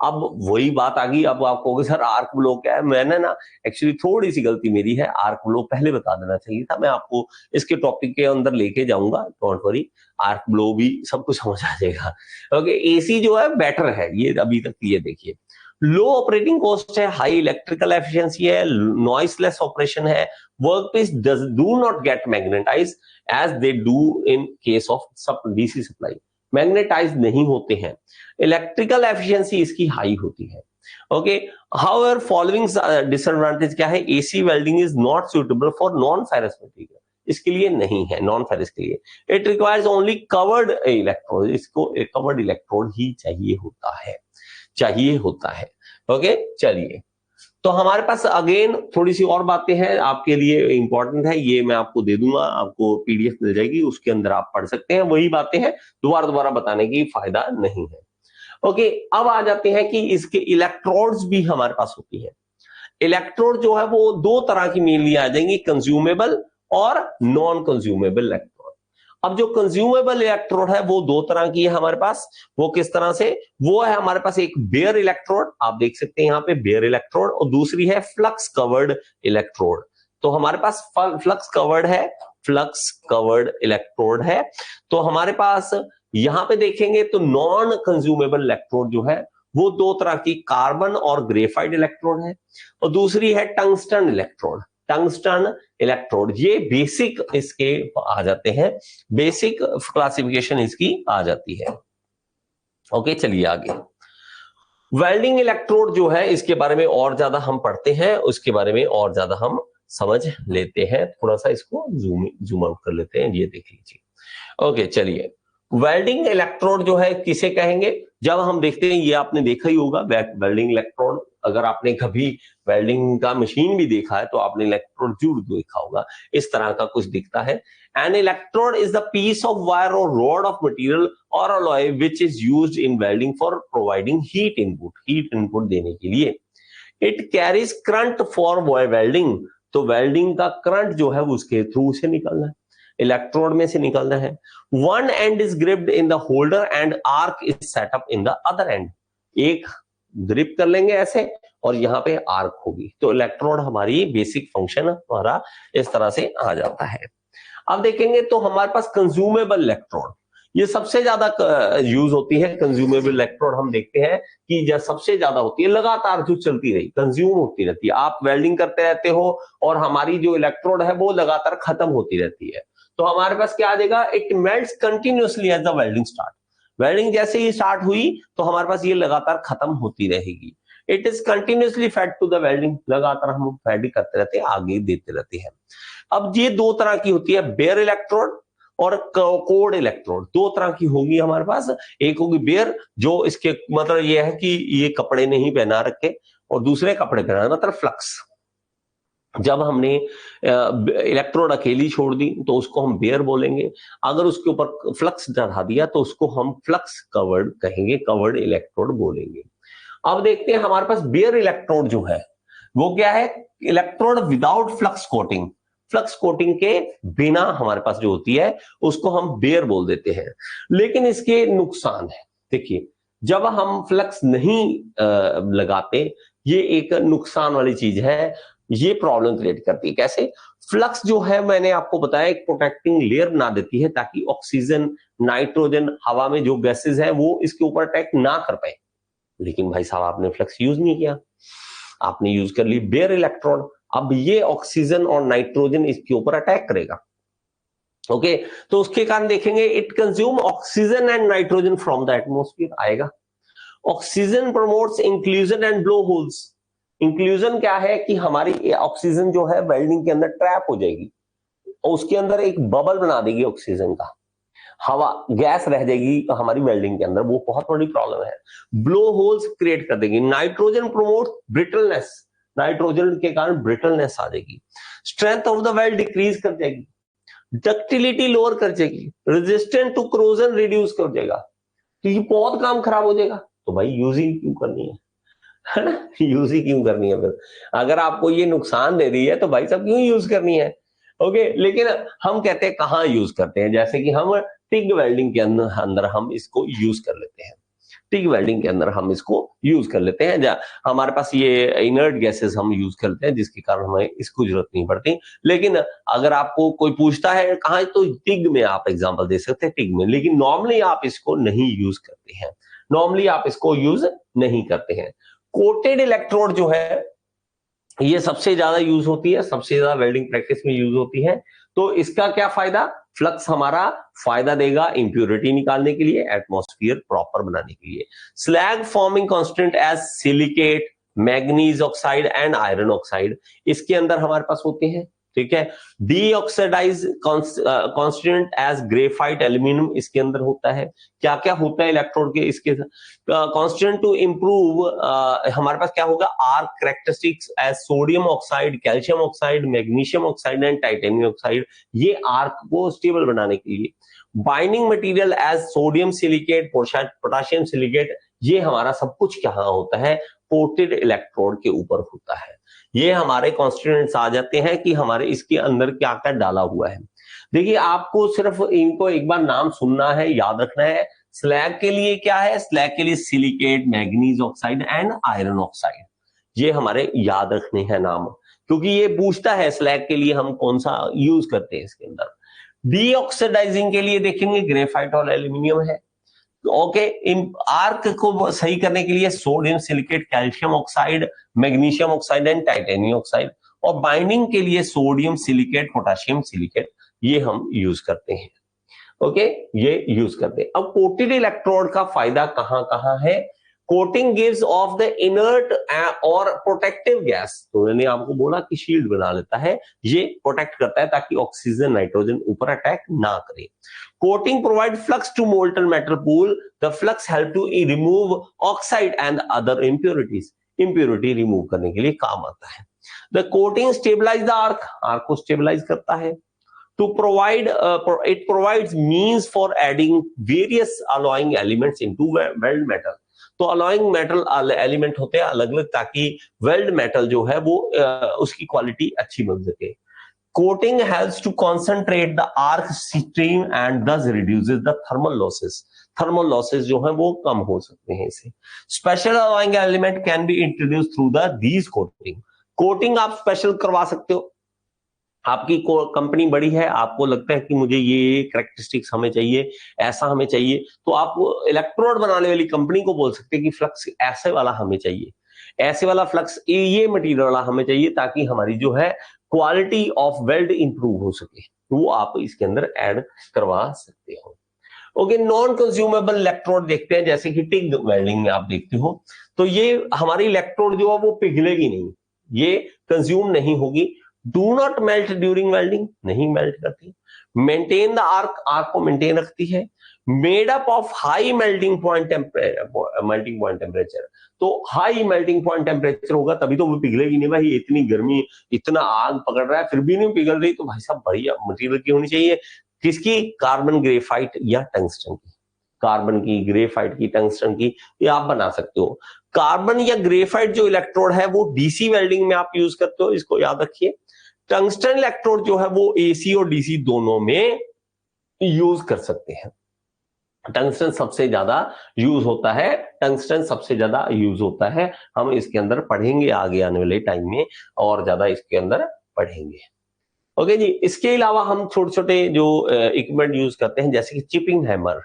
अब वही बात आ गई। अब आप कहोगे सर आर्क ब्लो क्या है? मैंने ना एक्चुअली थोड़ी सी गलती मेरी है, आर्क ब्लो पहले बता देना चाहिए था। मैं आपको इसके टॉपिक के अंदर लेके जाऊंगा, डोंट वरी, आर्क ब्लो भी सब कुछ समझ आ जाएगा। ओके, एसी जो है बेटर है, ये अभी तक ये देखिए। लो ऑपरेटिंग कॉस्ट है, हाई इलेक्ट्रिकल एफिशिएंसी है, नॉइसलेस ऑपरेशन है, workpiece do not get magnetize as they do in case of DC supply. Magnetize नहीं होते हैं। इलेक्ट्रिकल एफिशिएंसी इसकी हाई होती है। ओके, हाउएवर फॉलोइंग डिसएडवांटेज क्या है? AC welding is not suitable for non ferrous material, इसके लिए नहीं है, नॉन फेरस के लिए। It requires only covered electrode, इसको कवर्ड इलेक्ट्रोड ही चाहिए होता है, चाहिए होता है। ओके, चलिए, तो हमारे पास अगेन थोड़ी सी और बातें हैं आपके लिए इंपॉर्टेंट है, ये मैं आपको दे दूंगा, आपको पीडीएफ मिल जाएगी, उसके अंदर आप पढ़ सकते हैं। वही बातें हैं, दोबारा दोबारा बताने की फायदा नहीं है। ओके, अब आ जाते हैं कि इसके इलेक्ट्रोड्स भी हमारे पास होती है। इलेक्ट्रोड जो है वो दो तरह की मेनली आ जाएंगी, कंज्यूमेबल और नॉन कंज्यूमेबल इलेक्ट्रोड। अब जो कंज्यूमेबल इलेक्ट्रोड है वो दो तरह की है हमारे पास। वो किस तरह से? वो है हमारे पास एक बेयर इलेक्ट्रोड, आप देख सकते हैं यहाँ पे बेयर इलेक्ट्रोड, और दूसरी है फ्लक्स कवर्ड इलेक्ट्रोड। तो हमारे पास फ्लक्स कवर्ड है, फ्लक्स कवर्ड इलेक्ट्रोड है। तो हमारे पास यहां पे देखेंगे तो नॉन कंज्यूमेबल इलेक्ट्रोड जो है वो दो तरह की, कार्बन और ग्रेफाइट इलेक्ट्रोड है, और दूसरी है टंगस्टन इलेक्ट्रोड। टंगस्टन इलेक्ट्रोड, ये बेसिक इसके आ जाते हैं, बेसिक क्लासिफिकेशन इसकी आ जाती है। ओके, चलिए आगे। वेल्डिंग इलेक्ट्रोड जो है इसके बारे में और ज्यादा हम पढ़ते हैं, उसके बारे में और ज्यादा हम समझ लेते हैं। थोड़ा सा इसको जूम आउट कर लेते हैं, ये देख लीजिए। ओके, चलिए, वेल्डिंग इलेक्ट्रोड जो है किसे कहेंगे? जब हम देखते हैं, ये आपने देखा ही होगा वेल्डिंग इलेक्ट्रोड, अगर आपने कभी वेल्डिंग का मशीन भी देखा है तो आपने इलेक्ट्रोड जरूर देखा होगा, इस तरह का कुछ दिखता है। An electrode is the piece of wire और रॉड ऑफ मटेरियल और alloy which is used in welding for providing heat input देने के लिए। It carries current for welding, तो वेल्डिंग का करंट जो है वो उसके थ्रू से निकलना है, इलेक्ट्रोड में से निकलना है। One and is gripped in the holder and arc is set up in the other and. एक ग्रिप कर लेंगे ऐसे और यहाँ पे आर्क होगी, तो इलेक्ट्रोड हमारी बेसिक फंक्शन हमारा इस तरह से आ जाता है। अब देखेंगे तो हमारे पास कंज्यूमेबल इलेक्ट्रोड, ये सबसे ज्यादा यूज होती है। कंज्यूमेबल इलेक्ट्रोड हम देखते हैं कि जब सबसे ज्यादा होती है, लगातार जो चलती रही, कंज्यूम होती रहती है। आप वेल्डिंग करते रहते हो और हमारी जो इलेक्ट्रोड है वो लगातार खत्म होती रहती है, तो हमारे पास क्या आ जाएगा? It melts continuously as the welding start. Welding जैसे ही स्टार्ट हुई तो हमारे पास ये लगातार खत्म होती रहेगी। It is continuously fed to the welding, लगातार हम फेड करते रहते हैं, आगे देते रहते हैं। अब ये दो तरह की होती है, बेयर इलेक्ट्रोड और कोड इलेक्ट्रोड, दो तरह की होगी हमारे पास। एक होगी बेयर, जो इसके मतलब ये है कि ये कपड़े नहीं पहना रखे, और दूसरे कपड़े पहना, मतलब फ्लक्स। जब हमने इलेक्ट्रोड अकेली छोड़ दी तो उसको हम बेयर बोलेंगे, अगर उसके ऊपर फ्लक्स चढ़ा दिया तो उसको हम फ्लक्स कवर्ड कहेंगे, कवर्ड इलेक्ट्रोड बोलेंगे। अब देखते हैं हमारे पास बेयर इलेक्ट्रोड जो है वो क्या है? Electrode without flux coating, flux coating के बिना हमारे पास जो होती है उसको हम बेयर बोल देते हैं। लेकिन इसके नुकसान है, देखिए, जब हम फ्लक्स नहीं लगाते, ये एक नुकसान वाली चीज है, ये प्रॉब्लम क्रिएट करती है। कैसे? फ्लक्स जो है मैंने आपको बताया एक प्रोटेक्टिंग लेयर बना देती है ताकि ऑक्सीजन, नाइट्रोजन, हवा में जो गैसेस है वो इसके ऊपर अटैक ना कर पाए। लेकिन भाई साहब आपने फ्लक्स यूज नहीं किया, आपने यूज कर ली बेयर इलेक्ट्रोड, अब ये ऑक्सीजन और नाइट्रोजन इसके ऊपर अटैक करेगा। ओके, तो उसके कारण देखेंगे it consume oxygen and nitrogen from the atmosphere आएगा। Oxygen promotes inclusion and blow holes. Inclusion क्या है कि हमारी ऑक्सीजन जो है वेल्डिंग के अंदर ट्रैप हो जाएगी और उसके अंदर एक बबल बना देगी ऑक्सीजन का, हवा गैस रह जाएगी हमारी वेल्डिंग के अंदर, वो बहुत बड़ी प्रॉब्लम है। ब्लो होल्स क्रिएट कर देगी। नाइट्रोजन प्रमोट ब्रिटलनेस, नाइट्रोजन के कारण ब्रिटलनेस आ जाएगी। Strength of the weld decrease कर जाएगी। डक्टिलिटी लोअर कर जाएगी। रेजिस्टेंट टू क्रोजन रिड्यूस कर देगा। तो ये बहुत काम खराब हो जाएगा। तो भाई यूज ही क्यों करनी है ना, यूज ही क्यों करनी है फिर? अगर आपको ये नुकसान दे रही है तो भाई साहब क्यों यूज करनी है? ओके, लेकिन हम कहते हैं कहाँ यूज करते हैं, जैसे कि हम टिग वेल्डिंग के अंदर हम इसको यूज कर लेते हैं। टिग वेल्डिंग के अंदर हम इसको यूज कर लेते हैं। हमारे पास ये इनर्ट गैसेस हम यूज करते हैं जिसके कारण हमें इसको जरूरत नहीं पड़ती। लेकिन अगर आपको कोई पूछता है कहाँ, तो टिग में आप एग्जांपल दे सकते हैं, टिग में। लेकिन नॉर्मली आप इसको नहीं यूज करते हैं, नॉर्मली आप इसको यूज नहीं करते हैं। कोटेड इलेक्ट्रोड जो है ये सबसे ज्यादा यूज होती है, सबसे ज्यादा वेल्डिंग प्रैक्टिस में यूज होती है। तो इसका क्या फायदा? फ्लक्स हमारा फायदा देगा इंप्योरिटी निकालने के लिए, एटमॉस्फेयर प्रॉपर बनाने के लिए। Slag forming constant as silicate, manganese oxide and iron oxide इसके अंदर हमारे पास होते हैं। ठीक है, deoxidize constant as graphite aluminium इसके अंदर होता है। क्या क्या होता है इलेक्ट्रोड के इसके कांस्टेंट टू इंप्रूव, हमारे पास क्या होगा? Arc characteristics as sodium oxide, calcium oxide, magnesium oxide and titanium oxide, ये आर्क को स्टेबल बनाने के लिए। Binding material as sodium silicate, potassium silicate, ये हमारा सब कुछ क्या होता है? कोटेड इलेक्ट्रोड के ऊपर होता है। ये हमारे कॉन्स्टिट्यूएंट्स आ जाते हैं कि हमारे इसके अंदर क्या क्या डाला हुआ है। देखिए, आपको सिर्फ इनको एक बार नाम सुनना है, याद रखना है। स्लैग के लिए क्या है? स्लैग के लिए silicate, manganese oxide and iron oxide, ये हमारे याद रखने हैं नाम, क्योंकि ये पूछता है स्लैग के लिए हम कौन सा यूज करते हैं इसके अंदर। डीऑक्सीडाइजिंग के लिए देखेंगे ग्रेफाइट और एल्यूमिनियम है। ओके, आर्क को सही करने के लिए sodium silicate, calcium oxide, magnesium oxide and titanium oxide, और बाइंडिंग के लिए सोडियम सिलिकेट, पोटाशियम सिलिकेट, ये हम यूज करते हैं। ओके, ये यूज करते हैं। अब कोटेड इलेक्ट्रोड का फायदा कहां कहां है? Coating gives off the inert और प्रोटेक्टिव गैस, तो मैंने आपको बोला कि शील्ड बना लेता है, ये प्रोटेक्ट करता है ताकि ऑक्सीजन नाइट्रोजन ऊपर अटैक ना करे। Coating provide flux to molten metal pool, the flux help to remove oxide and other impurities, impurity remove करने के लिए काम आता है। The coating stabilize the arc, arc को स्टेबलाइज करता है। To provide it provides means for adding various alloying elements into weld metal, तो alloying metal element होते हैं अलग अलग, ताकि weld metal जो है वो उसकी क्वालिटी अच्छी बन सके। Coating helps to concentrate the arc stream and thus reduces the thermal losses, thermal losses जो है वो कम हो सकते हैं इससे। Special alloying element can be introduced through these coating, coating आप स्पेशल करवा सकते हो। आपकी कंपनी बड़ी है, आपको लगता है कि मुझे ये कैरेक्टरिस्टिक्स हमें चाहिए, ऐसा हमें चाहिए, तो आप इलेक्ट्रोड बनाने वाली कंपनी को बोल सकते हैं कि फ्लक्स ऐसे वाला हमें चाहिए, ऐसे वाला फ्लक्स ये मटेरियल वाला हमें चाहिए, ताकि हमारी जो है क्वालिटी ऑफ वेल्ड इंप्रूव हो सके, वो आप इसके अंदर ऐड करवा सकते हो। ओके, नॉन कंज्यूमेबल इलेक्ट्रोड देखते हैं, जैसे कि टिग वेल्डिंग में आप देखते हो, तो ये हमारी इलेक्ट्रोड जो है वो पिघलेगी नहीं, ये कंज्यूम नहीं होगी। Do not melt during welding, नहीं मेल्ट करती। मेंटेन द आर्क, आर्क को मेंटेन रखती है। Made up of high melting point temperature, तो हाई मेल्टिंग पॉइंट टेम्परेचर होगा तभी तो वो पिघलेगी नहीं भाई, इतनी गर्मी, इतना आग पकड़ रहा है फिर भी नहीं पिघल रही, तो भाई साहब बढ़िया मटेरियल की होनी चाहिए। किसकी? कार्बन ग्रेफाइट या टंगस्टन की, कार्बन की, ग्रेफाइट की, टंगस्टन की, ये आप बना सकते हो। कार्बन या ग्रेफाइट जो इलेक्ट्रोड है वो डीसी वेल्डिंग में आप यूज करते हो, इसको याद रखिए। टंगस्टन इलेक्ट्रोड जो है वो एसी और डीसी दोनों में यूज कर सकते हैं। टंगस्टन सबसे ज्यादा यूज होता है, टंगस्टन सबसे ज्यादा यूज होता है, हम इसके अंदर पढ़ेंगे आगे आने वाले टाइम में, और ज्यादा इसके अंदर पढ़ेंगे। ओके जी, इसके अलावा हम छोटे छोटे जो इक्विपमेंट यूज करते हैं, जैसे कि चिपिंग हैमर।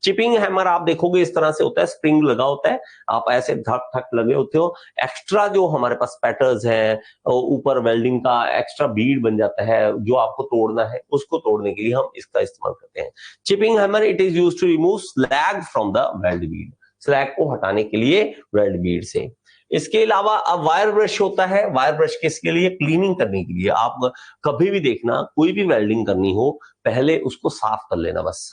चिपिंग हैमर आप देखोगे इस तरह से होता है, स्प्रिंग लगा होता है, आप ऐसे धक धक लगे होते हो, एक्स्ट्रा जो हमारे पास पैटर्न्स हैं, ऊपर वेल्डिंग का एक्स्ट्रा बीड बन जाता है जो आपको तोड़ना है, उसको तोड़ने के लिए हम इसका इस्तेमाल करते हैं। Chipping hammer it is used to remove slag from the weld bead, slag को हटाने के लिए वेल्ड बीड से। इसके अलावा अब वायर ब्रश होता है, वायर ब्रश किसके लिए? क्लीनिंग करने के लिए। आप कभी भी देखना कोई भी वेल्डिंग करनी हो पहले उसको साफ कर लेना, बस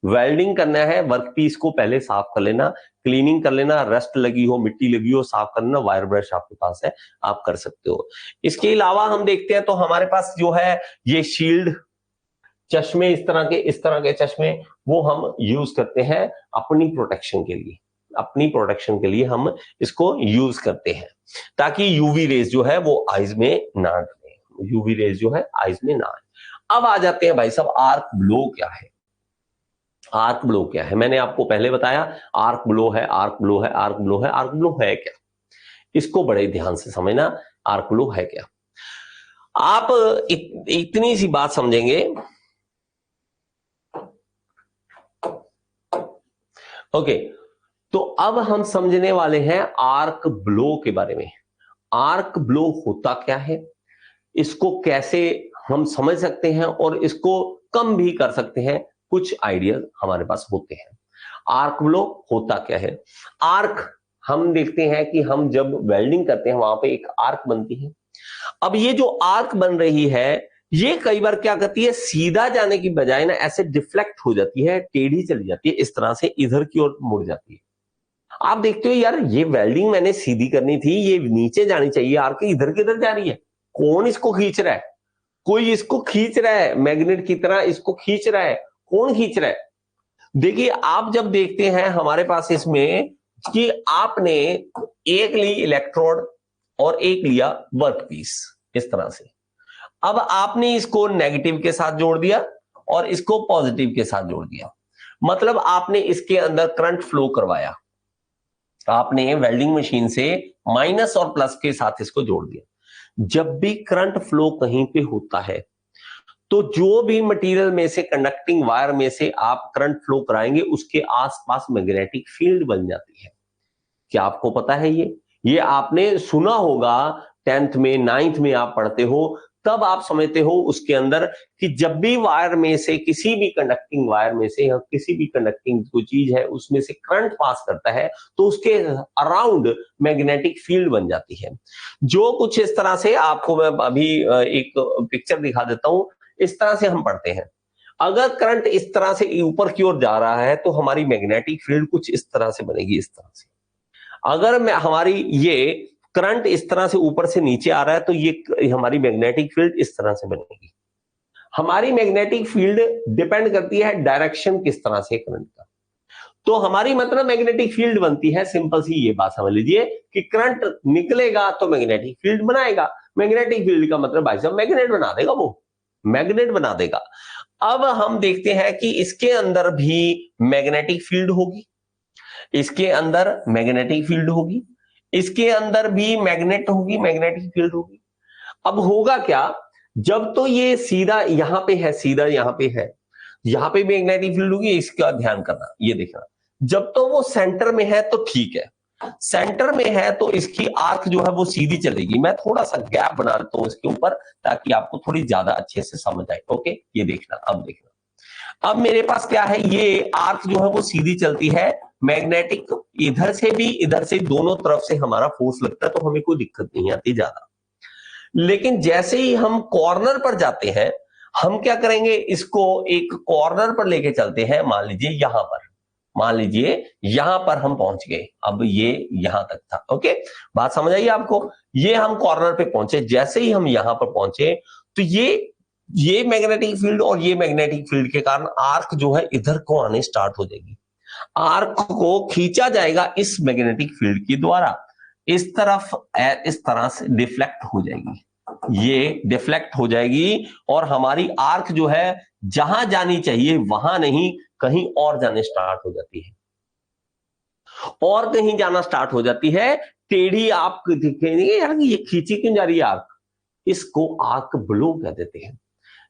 वेल्डिंग करना है वर्कपीस को पहले साफ कर लेना, क्लीनिंग कर लेना, रस्ट लगी हो, मिट्टी लगी हो, साफ करना, वायर ब्रश आपके पास है, आप कर सकते हो। इसके अलावा हम देखते हैं तो हमारे पास जो है ये शील्ड, चश्मे, इस तरह के चश्मे वो हम यूज करते हैं अपनी प्रोटेक्शन के लिए, अपनी प्रोटेक्शन के लिए हम इसको यूज करते हैं ताकि यूवी रेज जो है वो आईज में ना आए, यूवी रेज जो है आईज में ना आए। अब आ जाते हैं भाई साहब, आर्क ब्लो क्या है? आर्क ब्लो क्या है? मैंने आपको पहले बताया आर्क ब्लो है, आर्क ब्लो है, आर्क ब्लो है। आर्क ब्लो है क्या? इसको बड़े ध्यान से समझना, आर्क ब्लो है क्या? आप इतनी सी बात समझेंगे, ओके, तो अब हम समझने वाले हैं आर्क ब्लो के बारे में। आर्क ब्लो होता क्या है, इसको कैसे हम समझ सकते हैं और इसको कम भी कर सकते हैं, कुछ आइडिया हमारे पास होते हैं। आर्क ब्लो होता क्या है? आर्क हम देखते हैं कि हम जब वेल्डिंग करते हैं वहां पे एक आर्क बनती है। अब ये जो आर्क बन रही है ये कई बार क्या करती है, सीधा जाने की बजाय ना ऐसे डिफ्लेक्ट हो जाती है, टेढ़ी चली जाती है, इस तरह से इधर की ओर मुड़ जाती है। आप देखते हो यार ये वेल्डिंग मैंने सीधी करनी थी, ये नीचे जानी चाहिए, आर्क इधर किधर जा रही है? कौन इसको खींच रहा है? कोई इसको खींच रहा है, मैग्नेट की तरह इसको खींच रहा है। कौन खींच रहा है? देखिए आप जब देखते हैं हमारे पास इसमें कि आपने एक ली इलेक्ट्रोड और एक लिया वर्कपीस, इस तरह से। अब आपने इसको नेगेटिव के साथ जोड़ दिया और इसको पॉजिटिव के साथ जोड़ दिया, मतलब आपने इसके अंदर करंट फ्लो करवाया, आपने वेल्डिंग मशीन से माइनस और प्लस के साथ इसको जोड़ दिया। जब भी करंट फ्लो कहीं पे होता है तो जो भी मटेरियल में से, कंडक्टिंग वायर में से आप करंट फ्लो कराएंगे उसके आसपास मैग्नेटिक फील्ड बन जाती है। क्या आपको पता है ये आपने सुना होगा, 10th में 9th में आप पढ़ते हो, तब आप समझते हो उसके अंदर कि जब भी वायर में से, किसी भी कंडक्टिंग वायर में से या किसी भी कंडक्टिंग कोई चीज है उसमें से करंट पास करता है तो उसके अराउंड मैग्नेटिक फील्ड बन जाती है। जो कुछ इस तरह से, आपको मैं अभी एक पिक्चर दिखा देता हूं, इस तरह से हम पढ़ते हैं। अगर करंट इस तरह से ऊपर की ओर जा रहा है तो हमारी मैग्नेटिक फील्ड कुछ इस तरह से बनेगी, इस तरह से। अगर हमारी ये करंट इस तरह से ऊपर से नीचे आ रहा है तो ये हमारी मैग्नेटिक फील्ड इस तरह से बनेगी। हमारी मैग्नेटिक फील्ड डिपेंड करती है डायरेक्शन किस तरह से करंट का। तो हमारी मतलब मैग्नेटिक फील्ड बनती है, सिंपल सी ये बात समझ लीजिए कि करंट निकलेगा तो मैग्नेटिक फील्ड बनाएगा। मैग्नेटिक फील्ड का मतलब भाई साहब मैग्नेट बना देगा, वो मैग्नेट बना देगा। अब हम देखते हैं कि इसके अंदर भी मैग्नेटिक फील्ड होगी, इसके अंदर मैग्नेटिक फील्ड होगी, इसके अंदर भी मैग्नेट होगी, मैग्नेटिक फील्ड होगी। अब होगा क्या, जब तो ये सीधा यहां पे है, सीधा यहां पे है, यहां पे मैग्नेटिक फील्ड होगी, इसका ध्यान करना, ये देखना। जब तो वो सेंटर में है तो ठीक है, सेंटर में है तो इसकी आर्क जो है वो सीधी चलेगी। मैं थोड़ा सा गैप बना देता हूं इसके ऊपर ताकि आपको थोड़ी ज्यादा अच्छे से समझ आए। ओके, ये देखना, अब देखना। अब मेरे पास क्या है, ये आर्क जो है वो सीधी चलती है, मैग्नेटिक इधर से भी इधर से दोनों तरफ से हमारा फोर्स लगता है तो हमें कोई दिक्कत नहीं आती ज्यादा। लेकिन जैसे ही हम कॉर्नर पर जाते हैं, हम क्या करेंगे, इसको एक कॉर्नर पर लेके चलते हैं, मान लीजिए यहां पर, मान लीजिए यहां पर हम पहुंच गए। अब ये यहां तक था, ओके, बात समझ आई आपको? ये हम कॉर्नर पे पहुंचे, जैसे ही हम यहां पर पहुंचे तो ये मैग्नेटिक फील्ड और ये मैग्नेटिक फील्ड के कारण आर्क जो है इधर को आने स्टार्ट हो जाएगी। आर्क को खींचा जाएगा इस मैग्नेटिक फील्ड के द्वारा, इस तरफ इस तरह से डिफ्लेक्ट हो जाएगी, ये डिफ्लेक्ट हो जाएगी और हमारी आर्क जो है जहां जानी चाहिए वहां नहीं, कहीं और जाने स्टार्ट हो जाती है, और कहीं जाना स्टार्ट हो जाती है, टेढ़ी। आप देखेंगे यार ये खींची क्यों जा रही है आर्क, इसको आर्क ब्लो कह देते हैं।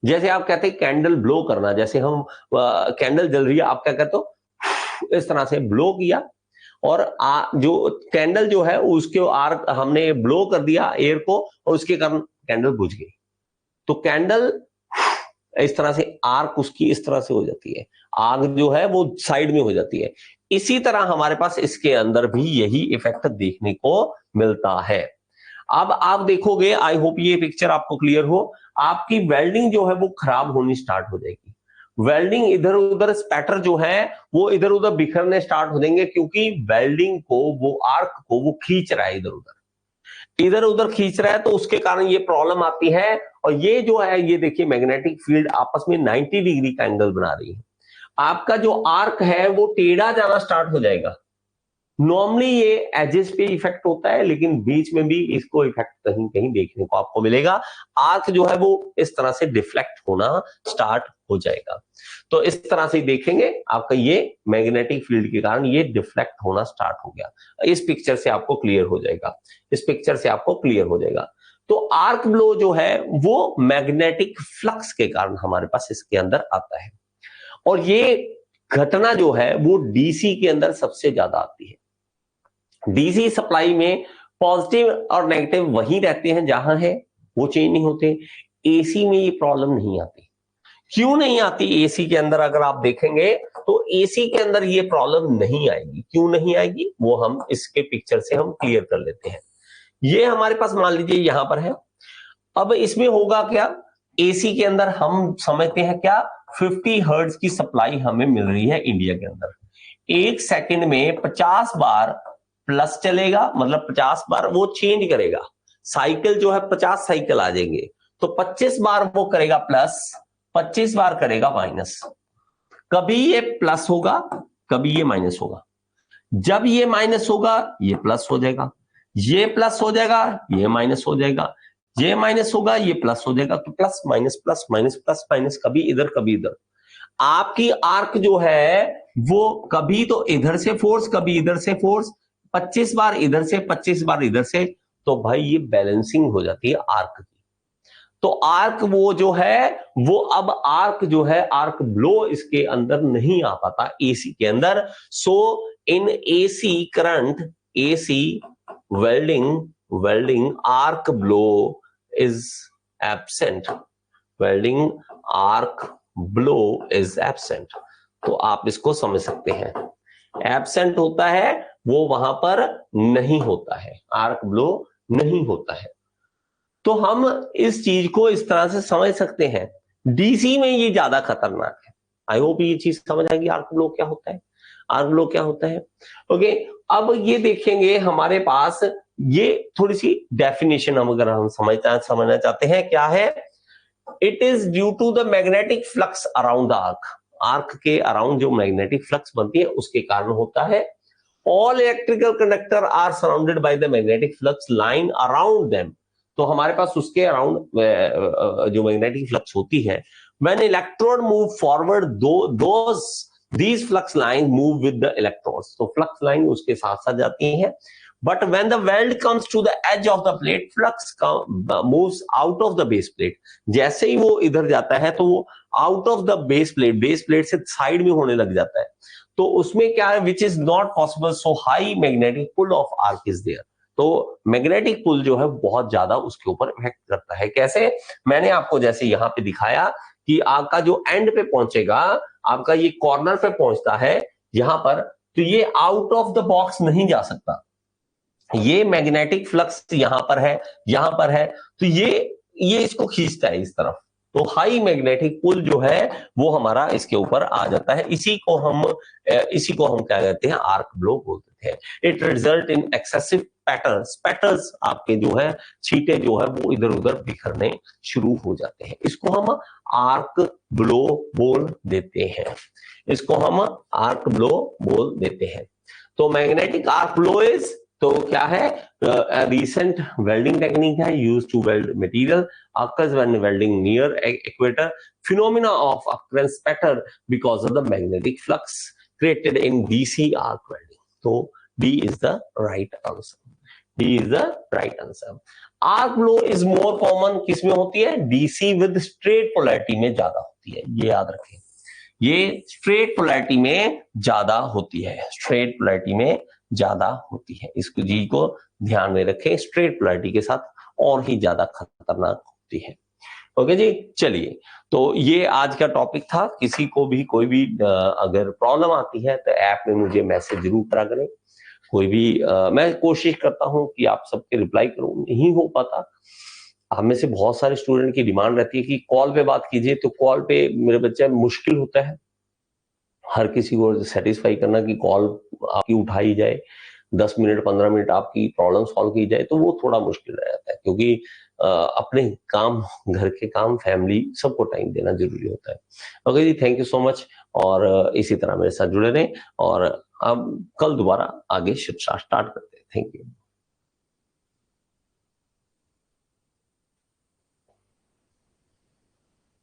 जैसे आप कहते हैं कैंडल ब्लो करना, जैसे हम कैंडल जल रही है, आप क्या कहते हो, इस तरह से ब्लो किया और जो कैंडल जो है उसके आर्क हमने ब्लो कर दिया एयर को और उसके कारण कैंडल बुझ गई। तो कैंडल इस तरह से आर्क उसकी इस तरह से हो जाती है, आग जो है वो साइड में हो जाती है। इसी तरह हमारे पास इसके अंदर भी यही इफेक्ट देखने को मिलता है। अब आप देखोगे, आई होप ये पिक्चर आपको क्लियर हो, आपकी वेल्डिंग जो है वो खराब होनी स्टार्ट हो जाएगी। वेल्डिंग इधर उधर स्पैटर जो है वो इधर उधर बिखरने स्टार्ट हो जाएंगे, क्योंकि वेल्डिंग को वो आर्क को वो खींच रहा है, इधर उधर खींच रहा है, तो उसके कारण ये प्रॉब्लम आती है। और ये जो है, ये देखिए मैग्नेटिक फील्ड आपस में 90 डिग्री का एंगल बना रही है। आपका जो आर्क है वो टेढ़ा जाना स्टार्ट हो जाएगा। नॉर्मली ये एजेस पे इफेक्ट होता है, लेकिन बीच में भी इसको इफेक्ट कहीं कहीं देखने को आपको मिलेगा। आर्क जो है वो इस तरह से डिफ्लेक्ट होना स्टार्ट हो जाएगा। तो इस तरह से देखेंगे आपका ये मैग्नेटिक फील्ड के कारण ये डिफ्लेक्ट होना स्टार्ट हो गया। इस पिक्चर से आपको क्लियर हो जाएगा, इस पिक्चर से आपको क्लियर हो जाएगा। तो आर्क ब्लो जो है वो मैग्नेटिक फ्लक्स के कारण हमारे पास इसके अंदर आता है। और ये घटना जो है वो डीसी के अंदर सबसे ज्यादा आती है। डीसी सप्लाई में पॉजिटिव और नेगेटिव वही रहते हैं जहां है, वो चेंज नहीं होते। एसी में ये प्रॉब्लम नहीं आती। क्यों नहीं आती एसी के अंदर? अगर आप देखेंगे तो एसी के अंदर ये प्रॉब्लम नहीं आएगी। क्यों नहीं आएगी वो हम इसके पिक्चर से हम क्लियर कर लेते हैं। ये हमारे पास मान लीजिए यहां पर है। अब इसमें होगा क्या, एसी के अंदर हम समझते हैं क्या, 50 हर्ट्ज की सप्लाई हमें मिल रही है इंडिया के अंदर। एक सेकंड में 50 बार प्लस चलेगा, मतलब 50 बार वो चेंज करेगा। साइकिल जो है 50 साइकिल आ जाएंगे, तो 25 बार वो करेगा प्लस, 25 बार करेगा माइनस। कभी ये प्लस होगा, कभी ये माइनस होगा। जब ये माइनस होगा ये प्लस हो जाएगा, ये प्लस हो जाएगा, ये माइनस हो जाएगा, ये माइनस होगा, ये प्लस हो जाएगा। तो plus minus plus minus plus minus, कभी इधर कभी इधर। आपकी आर्क जो है वो कभी तो इधर से फोर्स, कभी इधर से फोर्स, 25 बार इधर से 25 बार इधर से। तो भाई ये बैलेंसिंग हो जाती है आर्क की। तो आर्क वो जो है वो अब आर्क जो है, आर्क ब्लो इसके अंदर नहीं आ पाता एसी के अंदर। So in AC current, AC welding arc blow is absent, welding arc blow is absent. तो आप इसको समझ सकते हैं, एब्सेंट होता है वो वहां पर नहीं होता है, आर्क ब्लो नहीं होता है। तो हम इस चीज को इस तरह से समझ सकते हैं। डीसी में ये ज्यादा खतरनाक है। आई होप ये चीज समझ आएगी आर्क ब्लो क्या होता है, आर्क ब्लो क्या होता है। ओके, अब ये देखेंगे हमारे पास ये थोड़ी सी डेफिनेशन हम अगर हम समझना चाहते हैं क्या है। It is due to the magnetic flux around the arc, arc के अराउंड जो मैग्नेटिक फ्लक्स बनती है उसके कारण होता है। All electrical conductor are surrounded by the magnetic flux line around them. तो हमारे पास उसके अराउंड जो मैग्नेटिक फ्लक्स होती है, when electrode move forward these flux lines move with the electrons, तो फ्लक्स लाइन उसके साथ साथ जाती हैं। But when the weld comes to the edge of the plate, flux moves out of the base plate. जैसे ही वो इधर जाता है तो वो out of the base plate से साइड में होने लग जाता है। तो उसमें क्या है, which is not possible, so high magnetic pull of arc is there. तो मैग्नेटिक पुल जो है बहुत ज्यादा उसके ऊपर इफेक्ट करता है। कैसे? मैंने आपको जैसे यहाँ पे दिखाया कि आपका जो एंड पे पहुंचेगा, आपका ये कॉर्नर पे पहुंचता है यहां पर, तो ये आउट ऑफ द बॉक्स नहीं जा सकता। ये मैग्नेटिक फ्लक्स यहां पर है, यहां पर है, तो ये इसको खींचता है इस तरफ। तो हाई मैग्नेटिक पुल जो है वो हमारा इसके ऊपर आ जाता है। इसी को हम क्या कहते हैं, आर्क ब्लो बोलते हैं। It result in excessive patterns आपके जो है छींटे जो है वो इधर उधर बिखरने शुरू हो जाते हैं। इसको हम आर्क ब्लो बोल देते हैं, इसको हम आर्क ब्लो बोल देते हैं। तो मैग्नेटिक आर्क ब्लो इज, तो क्या है, रिसेंट वेल्डिंग टेक्निक है use to weld material, occurs when welding near equator, phenomena of occurrence pattern because of the magnetic flux created in DC arc welding. So D is the right answer. D is the right answer. Arc blow is more common किसमें होती है, DC with straight polarity में ज्यादा होती है, ये याद रखें। ये स्ट्रेट पोलैरिटी में ज्यादा होती है, स्ट्रेट पोलैरिटी में ज्यादा होती है। इसको जी को ध्यान में रखें, स्ट्रेट पोलैरिटी के साथ और ही ज्यादा खतरनाक होती है। ओके जी, चलिए, तो ये आज का टॉपिक था। किसी को भी कोई भी अगर प्रॉब्लम आती है तो ऐप में मुझे मैसेज जरूर करा करें। कोई भी मैं कोशिश करता हूं कि आप सबके रिप्लाई करूं, नहीं हो पाता, हम में से बहुत सारे स्टूडेंट की डिमांड रहती है कि कॉल पे बात कीजिए, तो कॉल पे मेरे बच्चे मुश्किल होता है हर किसी को सेटिस्फाई करना कि कॉल आपकी उठाई जाए, 10 मिनट 15 मिनट आपकी प्रॉब्लम सॉल्व की जाए, तो वो थोड़ा मुश्किल रहता है, क्योंकि अपने काम, घर के काम, फैमिली, सबको टाइम देना जरूरी होता है। ओके जी, थैंक यू सो मच, और इसी तरह मेरे साथ जुड़े रहें, और अब कल दोबारा आगे शिक्षा स्टार्ट करते हैं। Thank you.